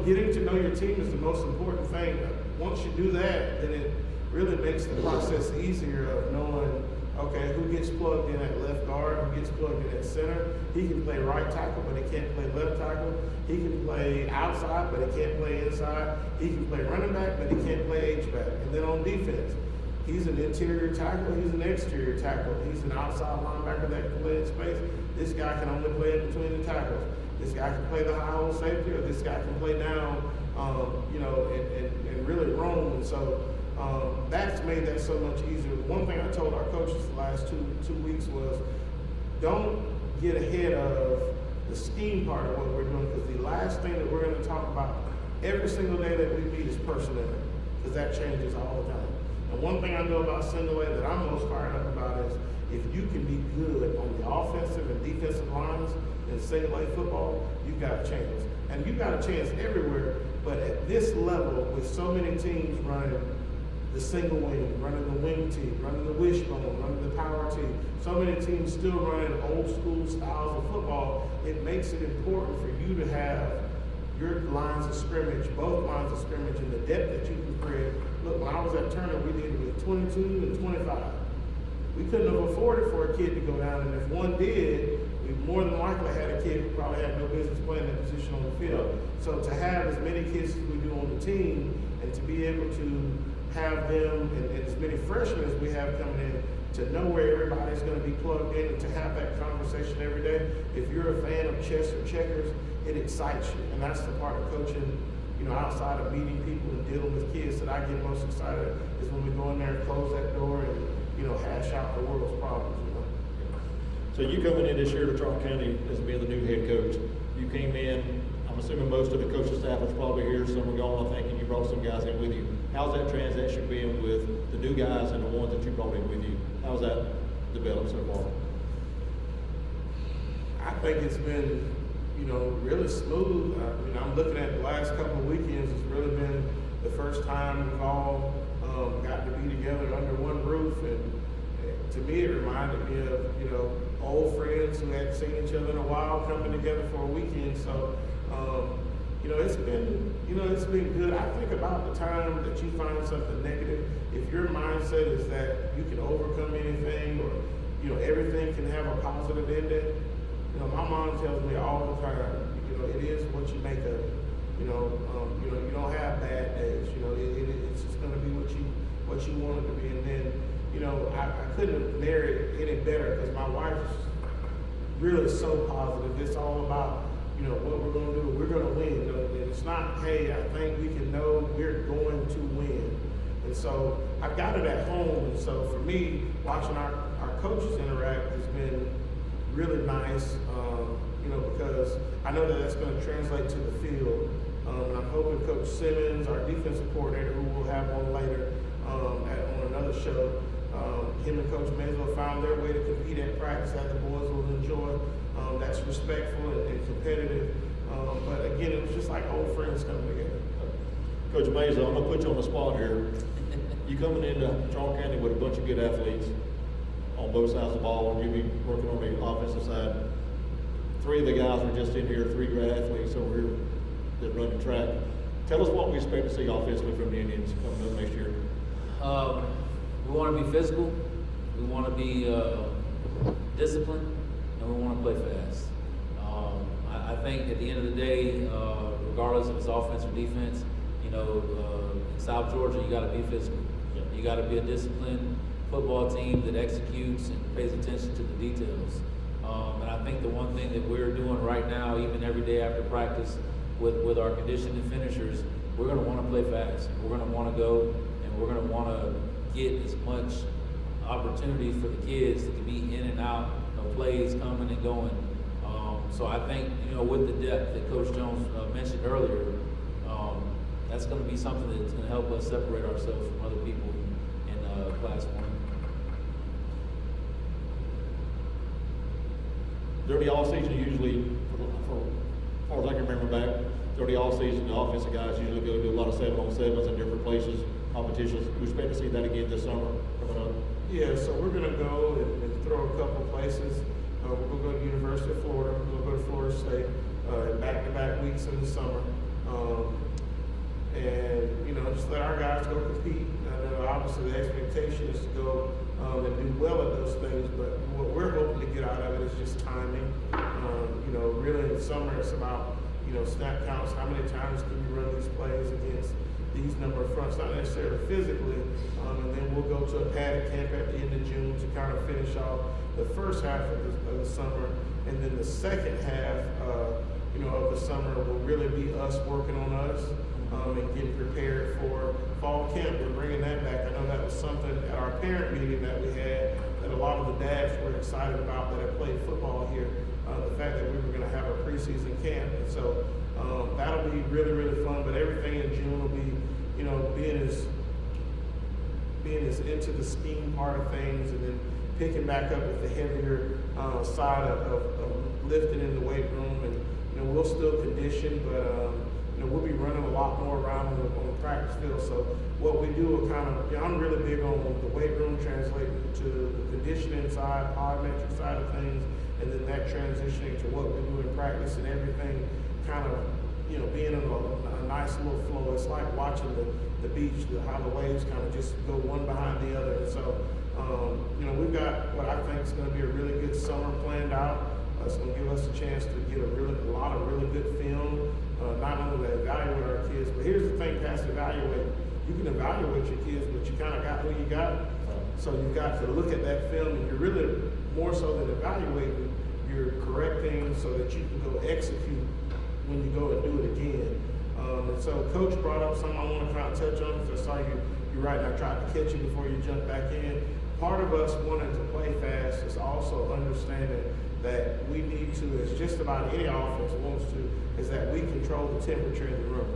getting to know your team is the most important thing. Once you do that, then it really makes the process easier of knowing, okay, who gets plugged in at left guard, who gets plugged in at center. He can play right tackle, but he can't play left tackle. He can play outside, but he can't play inside. He can play running back, but he can't play H-back. And then on defense, he's an interior tackle, he's an exterior tackle. He's an outside linebacker that can play in space. This guy can only play in between the tackles. This guy can play the high hole safety, or this guy can play down, and really roam. And so that's made that so much easier. One thing I told our coaches the last two was don't get ahead of the scheme part of what we're doing, because the last thing that we're going to talk about every single day that we meet is personnel, because that changes all the time. And one thing I know about Cinderella that I'm most fired up about is if you can be good on the offensive and defensive lines in single A football, you've got a chance. And you've got a chance everywhere, but at this level, with so many teams running the single wing, running the wing tee, running the wishbone, running the power tee, so many teams still running old school styles of football, it makes it important for you to have your lines of scrimmage, both lines of scrimmage, and the depth that you can create. Look, when I was at Turner, we did it with 22 and 25. We couldn't have afforded for a kid to go down, and if one did, we more than likely had a kid who probably had no business playing that position on the field. So to have as many kids as we do on the team, and to be able to have them, and as many freshmen as we have coming in, to know where everybody's going to be plugged in, and to have that conversation every day. If you're a fan of chess or checkers, it excites you, and that's the part of coaching, you know, outside of meeting people and dealing with kids that I get most excited is when we go in there and close that door and, you know, hash out the world's problems, you know. So you coming in this year to Charlton County as being the new head coach, you came in, I'm assuming most of the coaching staff was probably here, some were gone, I think, and you brought some guys in with you. How's that transaction been with the new guys and the ones that you brought in with you? How's that developed so far? I think it's been, you know, really smooth. I'm looking at the last couple of weekends. It's really been the first time we've all got to be together under one roof, and to me, it reminded me of, you know, old friends who hadn't seen each other in a while coming together for a weekend. So, you know, it's been good. I think about the time that you find something negative, if your mindset is that you can overcome anything, or, you know, everything can have a positive ending. You know, my mom tells me all the time, you know, it is what you make of it. You know, you don't have bad days. You know, it's just going to be what you want it to be. And then, you know, I couldn't have married any better, because my wife's really so positive. It's all about, you know, what we're going to do. We're going to win. You know? And it's not, hey, I think we can know we're going to win. And so I've got it at home. And so for me, watching our coaches interact has been really nice, you know, because I know that that's going to translate to the field. And I'm hoping Coach Simmons, our defensive coordinator, who we'll have on later on another show, him and Coach Meza found their way to compete at practice that the boys will enjoy. That's respectful and competitive. But again, it was just like old friends coming together. Coach Meza, I'm going to put you on the spot here. You coming into Charlton County with a bunch of good athletes on both sides of the ball, and you be working on the offensive side. 3 of the guys were just in here, 3 great athletes over here that run the track. Tell us what we expect to see offensively from the Indians coming up next year. We want to be physical, we want to be disciplined, and we want to play fast. I think at the end of the day, regardless if it's offense or defense, you know, in South Georgia, you got to be physical. You got to be a disciplined football team that executes and pays attention to the details. And I think the one thing that we're doing right now, even every day after practice with our conditioning finishers, we're going to want to play fast. We're going to want to go, and we're going to want to get as much opportunities for the kids to be in and out of plays coming and going. So I think, you know, with the depth that Coach Jones mentioned earlier, that's going to be something that's going to help us separate ourselves from other people in Class 1. During the offseason, usually, for as far as I can remember back, during the offseason, the offensive guys usually go do a lot of 7-on-7s in different places, competitions. We expect to see that again this summer coming up. Yeah, so we're going to go and throw a couple places. We're going to go to the University of Florida. We're going to go to Florida State back-to-back weeks in the summer. And, you know, just let our guys go compete. Obviously, the expectation is to go and do well at those things, but what we're hoping to get out of it is just timing. You know, really in the summer, it's about, you know, snap counts. How many times can you run these plays against these number of fronts, not necessarily physically, and then we'll go to a padded camp at the end of June to kind of finish off the first half of the summer, and then the second half, you know, of the summer will really be us working on us and getting prepared for fall camp. We're bringing that back. I know that was something at our parent meeting that we had that that a lot of the dads were excited about that have played football here, the fact that we were going to have a preseason camp. And so that'll be really, really fun, but everything in June will be, you know, being as into the scheme part of things, and then picking back up with the heavier side of lifting in the weight room. And, you know, we'll still condition, but, you know, we'll be running a lot more around on the practice field. So what we do will kind of, you know, I'm really big on the weight room translating to the conditioning side, plyometric side of things, and then that transitioning to what we do in practice, and everything kind of, you know, being in a nice little flow. It's like watching the beach, how the waves kind of just go one behind the other. And so, you know, we've got what I think is going to be a really good summer planned out. It's going to give us a chance to get a lot of really good film, not only to evaluate our kids, but here's the thing past evaluating. You can evaluate your kids, but you kind of got who you got. So you've got to look at that film, and you're really, more so than evaluating, you're correcting so that you can go execute when you go and do it again. And so Coach brought up something I want to kind of touch on, because I saw you right, and I tried to catch you before you jumped back in. Part of us wanting to play fast is also understanding that we need to, as just about any offense wants to, is that we control the temperature in the room.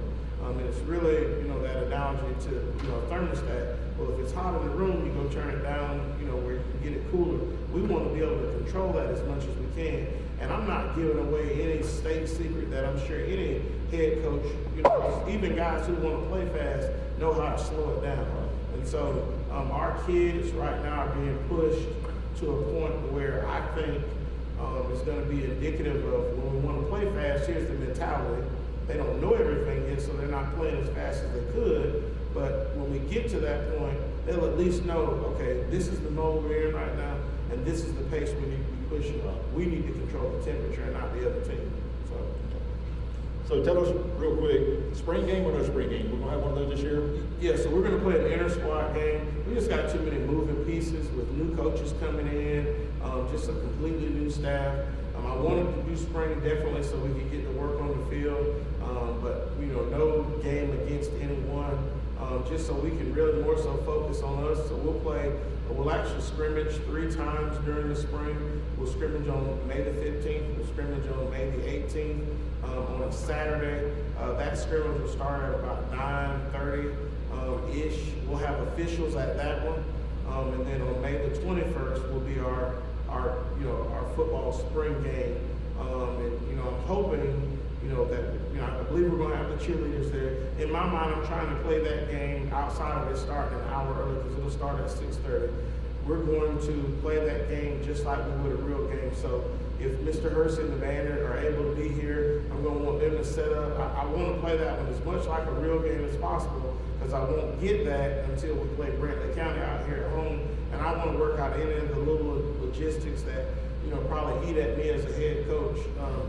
And it's really, you know, that analogy to, you know, a thermostat. Well, if it's hot in the room, you go turn it down, you know, where you can get it cooler. We want to be able to control that as much as we can. And I'm not giving away any state secret that I'm sure any head coach, you know, even guys who want to play fast know how to slow it down. And so our kids right now are being pushed to a point where I think it's going to be indicative of when we want to play fast, here's the mentality. They don't know everything yet, so they're not playing as fast as they could. But when we get to that point, they'll at least know, okay, this is the mode we're in right now, and this is the pace we need to be pushing. We need to control the temperature and not the other team. So tell us real quick, spring game or no spring game? We're going to have one of those this year? Yeah, so we're going to play an inter-squad game. We just got too many moving pieces with new coaches coming in, just a completely new staff. I wanted to do spring definitely so we could get to work on the field, but, you know, no game against anyone, just so we can really more so focus on us. So we'll actually scrimmage 3 times during the spring. We'll scrimmage on May the 15th, we'll scrimmage on May the 18th. On a Saturday, that scrimmage will start at about 9:30-ish. We'll have officials at that one, and then on May the 21st will be our football spring game. And you know, I'm hoping, you know, that, you know, I believe we're going to have the cheerleaders there. In my mind, I'm trying to play that game outside of it starting an hour early, because it'll start at 6:30. We're going to play that game just like we would a real game. So if Mr. Hurst and the Bandit are able to be here, I'm going to want them to set up. I want to play that one as much like a real game as possible, because I won't get that until we play Brantley County out here at home. And I want to work out any of the little logistics that, you know, probably eat at me as a head coach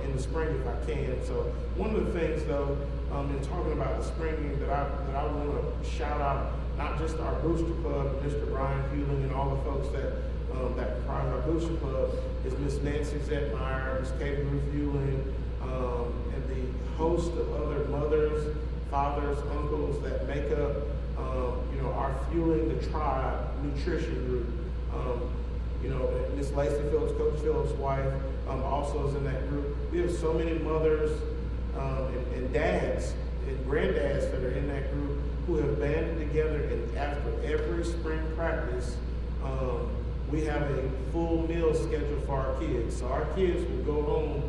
in the spring if I can. So one of the things, though, in talking about the spring game that I want to shout out, not just our booster club, Mr. Brian Hewling and all the folks that comprise our booster club, is Miss Nancy Zetmeyer, Miss Katie Ruth Hewling, and the host of other mothers, fathers, uncles that make up, you know, our Fueling the Tribe nutrition group. You know, Miss Lacey Phillips, Coach Phillips' wife, also is in that group. We have so many mothers and dads and granddads that are in that group who have banded together, and after every spring practice, we have a full meal scheduled for our kids. So our kids will go home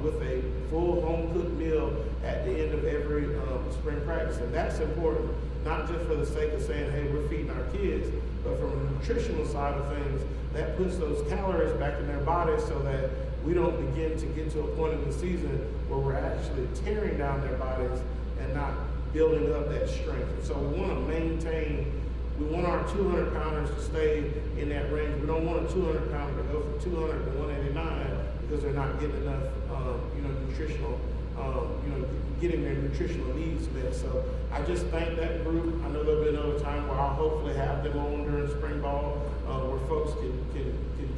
with a full home-cooked meal at the end of every spring practice. And that's important, not just for the sake of saying, hey, we're feeding our kids, but from a nutritional side of things, that puts those calories back in their bodies so that we don't begin to get to a point in the season where we're actually tearing down their bodies and not building up that strength. And so we want to maintain, we want our 200-pounders to stay in that range. We don't want a 200-pounder to go from 200 to 189 because they're not getting enough, nutritional, getting their nutritional needs met. So I just thank that group. I know there'll be another time where I'll hopefully have them on during spring ball, where folks can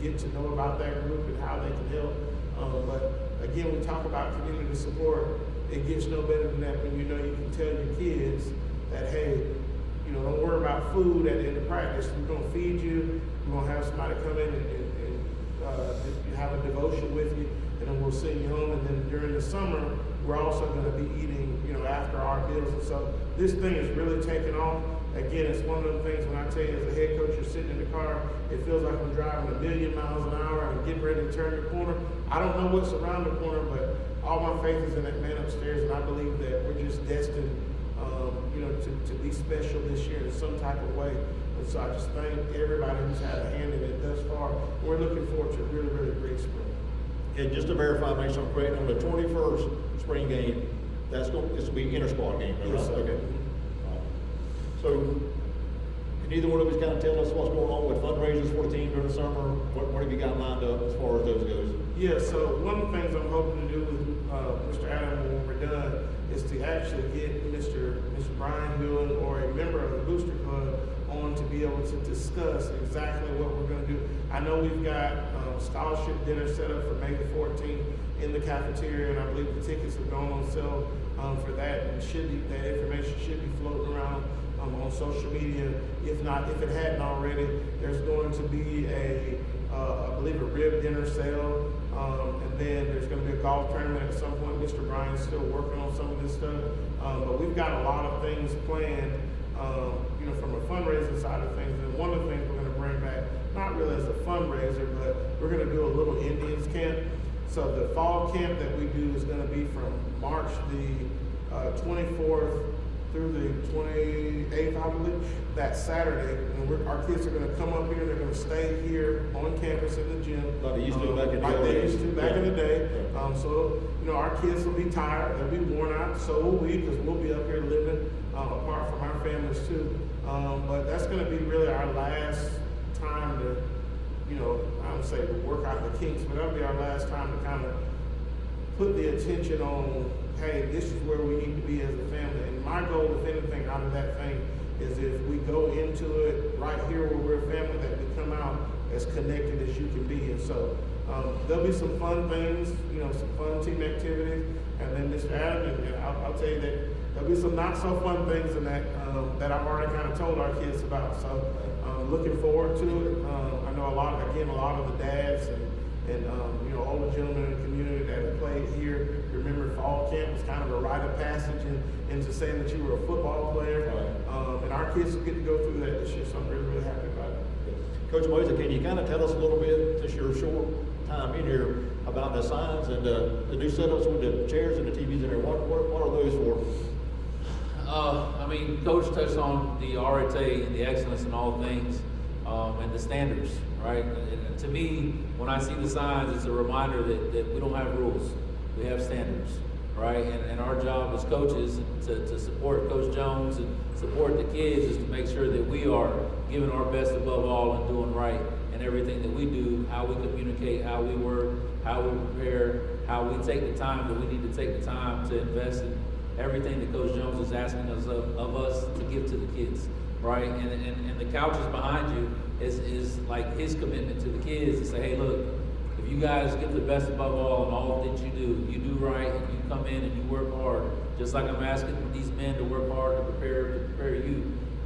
get to know about that group and how they can help. But again, we talk about community support. It gets no better than that when you know you can tell your kids that, hey, don't worry about food at the end of practice. We're going to feed you. We're going to have somebody come in and have a devotion with you, and then we'll send you home. And then during the summer, we're also going to be eating, after our meals. And so this thing is really taking off. Again, it's one of them things when I tell you as a head coach, you're sitting in the car, it feels like I'm driving 1,000,000 miles an hour and getting ready to turn the corner. I don't know what's around the corner, but all my faith is in that man upstairs, and I believe that we're just destined, to be special this year in some type of way. And so I just thank everybody who's had a hand in it thus far. We're looking forward to a really, really great spring. And just to verify, make sure I'm correct, on the 21st spring game, this will be inter-squad game, right? Yes, sir. Okay. So, can either one of us kind of tell us what's going on with fundraisers for the team during the summer? What have you got lined up as far as those goes? Yeah, so one of the things I'm hoping to do with Mr. Adam when we're done is to actually get Mr. Brian Newell or a member of the Booster Club on to be able to discuss exactly what we're going to do. I know we've got scholarship dinner set up for May the 14th in the cafeteria, and I believe the tickets have gone on sale for that, and that information should be floating around on social media. If it hadn't already, there's going to be I believe a rib dinner sale, and then there's going to be a golf tournament at some point. Mr. Bryan's still working on some of this stuff, but we've got a lot of things planned, from a fundraising side of things. And one of the things we're going to bring back, not really as a fundraiser, but we're going to do a little Indians camp. So the fall camp that we do is going to be from March the 24th through the 28th, I believe, that Saturday. And our kids are going to come up here. They're going to stay here on campus in the gym. Like they used to back in the day. Like they used to back in the day. So, our kids will be tired. They'll be worn out. So will we, because we'll be up here living apart from our families too. But that's going to be really our last time to, I don't say work out the kinks, but that'll be our last time to kind of put the attention on, hey, this is where we need to be as a family. And my goal, if anything, out of that thing is if we go into it right here where we're a family, that we come out as connected as you can be. And so there'll be some fun things, some fun team activities. And then Mr. Adam, and I'll tell you that there'll be some not so fun things in that that I've already kind of told our kids about. So looking forward to it. I know a lot of the dads and older gentlemen in the community that have played here. Remember, fall camp was kind of a rite of passage into saying that you were a football player. And our kids will get to go through that this year, so I'm really, really happy about it. Coach Meza, can you kind of tell us a little bit, since your short time in here, about the signs and the new setups with the chairs and the TVs in there? What are those for? Coach touched on the arete and the excellence in all things, and the standards, right? And to me, when I see the signs, it's a reminder that we don't have rules, we have standards, right? And our job as coaches to support Coach Jones and support the kids is to make sure that we are giving our best above all and doing right in everything that we do, how we communicate, how we work, how we prepare, how we take the time that we need to take the time to invest in everything that Coach Jones is asking us of us to give to the kids, right? And the couches behind you is like his commitment to the kids to say, hey, look, if you guys give the best above all in all that you do right, and you come in and you work hard, just like I'm asking these men to work hard to prepare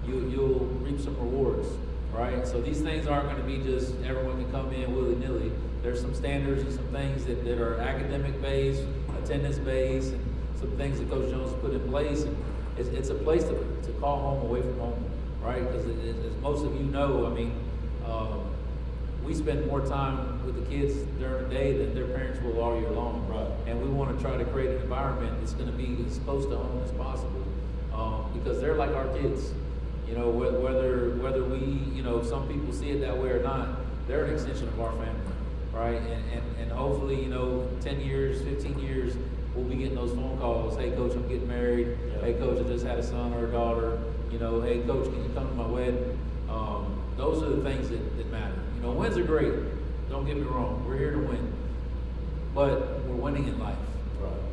you'll reap some rewards, right? So these things aren't going to be just everyone can come in willy-nilly. There's some standards and some things that are academic-based, attendance-based, and some things that Coach Jones put in place. And it's a place to call home away from home, right? Because as most of you know, we spend more time with the kids during the day than their parents will all year long. Right. And we want to try to create an environment that's going to be as close to home as possible, because they're like our kids. Whether we, some people see it that way or not, they're an extension of our family, right? And hopefully, 10 years, 15 years, we'll be getting those phone calls. Hey, Coach, I'm getting married. Yeah. Hey, Coach, I just had a son or a daughter. Hey, Coach, can you come to my wedding? Those are the things that matter. Wins are great. Don't get me wrong. We're here to win. But we're winning in life,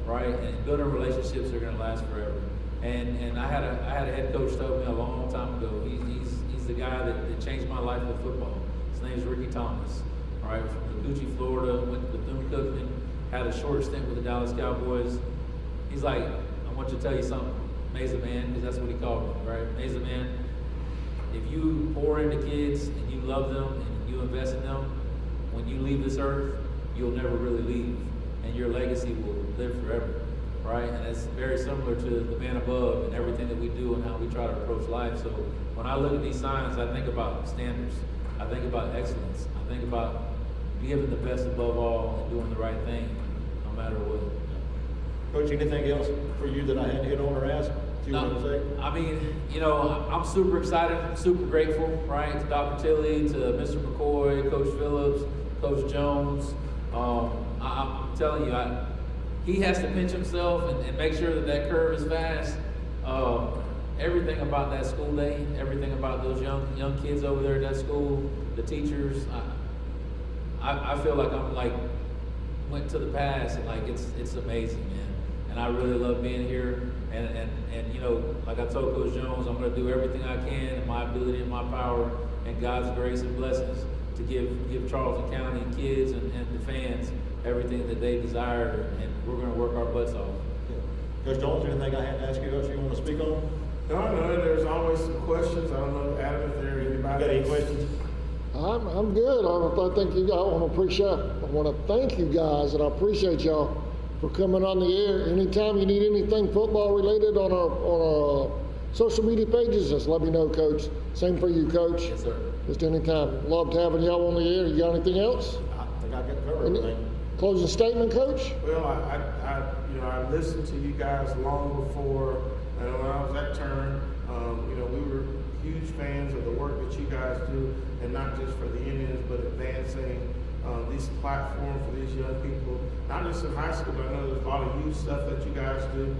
right? And building relationships are going to last forever. And I had a head coach tell me a long time ago. He's the guy that changed my life with football. His name's Ricky Thomas. All right, from Taguchi, Florida, went to Bethune-Cookman, had a short stint with the Dallas Cowboys. He's like, I want you to tell you something, Meza man, because that's what he called me, right? Meza man, if you pour into kids and you love them and you invest in them, when you leave this earth, you'll never really leave, and your legacy will live forever, right? And it's very similar to the man above and everything that we do and how we try to approach life. So when I look at these signs, I think about standards. I think about excellence. I think about giving the best above all and doing the right thing, no matter what. Coach, anything else for you that I hadn't hit on or asked? I mean, you know, I'm super excited, super grateful, right, to Dr. Tilley, to Mr. McCoy, Coach Phillips, Coach Jones. I'm telling you, he has to pinch himself and make sure that curve is fast. Everything about that school day, everything about those young kids over there at that school, the teachers, I feel like I'm like went to the past and like it's amazing, man. And I really love being here. And you know, like I told Coach Jones, I'm going to do everything I can in my ability and my power and God's grace and blessings to give Charlton County kids and the fans everything that they desire, and we're going to work our butts off. Yeah. Coach Jones, anything I hadn't asked you else you want to speak on? No, there's always some questions. I don't know, Adam, if there are anybody. Got any questions? I'm good. I think you. I want to thank you guys, and I appreciate y'all for coming on the air. Anytime you need anything football related on our social media pages, just let me know, Coach. Same for you, Coach. Yes, sir. Just anytime. Loved having y'all on the air. You got anything else? I think I got covered everything. Closing statement, Coach? Well, I listened to you guys long before, when I was at Turner. We were huge fans of the work that you guys do, and not just for the Indians, but advancing these platforms for these young people, not just in high school, but I know there's a lot of youth stuff that you guys do.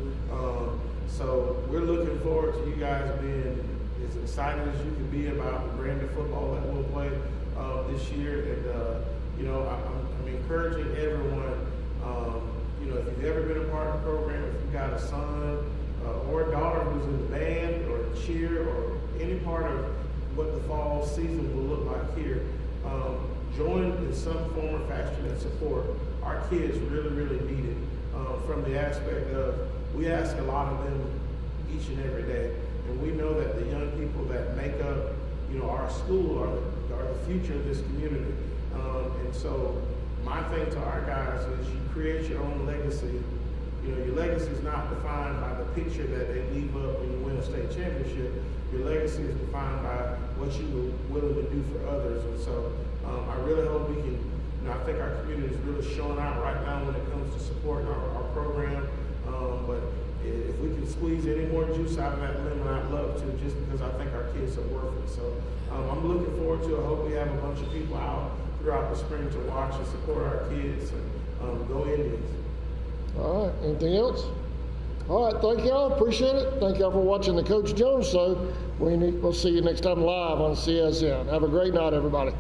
So we're looking forward to you guys being as excited as you can be about the brand of football that we'll play this year. And I'm encouraging everyone. If you've ever been a part of the program, if you've got a son or a daughter who's in the band or cheer or any part of what the fall season will look like here, join in some form or fashion and support. Our kids really, really need it from the aspect of we ask a lot of them each and every day, and we know that the young people that make up, our school are the future of this community. And so my thing to our guys is you create your own legacy. Your legacy is not defined by the picture that they leave up when you win a state championship. Your legacy is defined by what you were willing to do for others. And so I really hope we can, I think our community is really showing out right now when it comes to supporting our program. But if we can squeeze any more juice out of that lemon, I'd love to, just because I think our kids are worth it. So I'm looking forward to it. I hope we have a bunch of people out throughout the spring to watch and support our kids, and go Indians. All right, anything else? All right, thank y'all, appreciate it. Thank y'all for watching the Coach Jones Show. We'll see you next time live on CSN. Have a great night, everybody.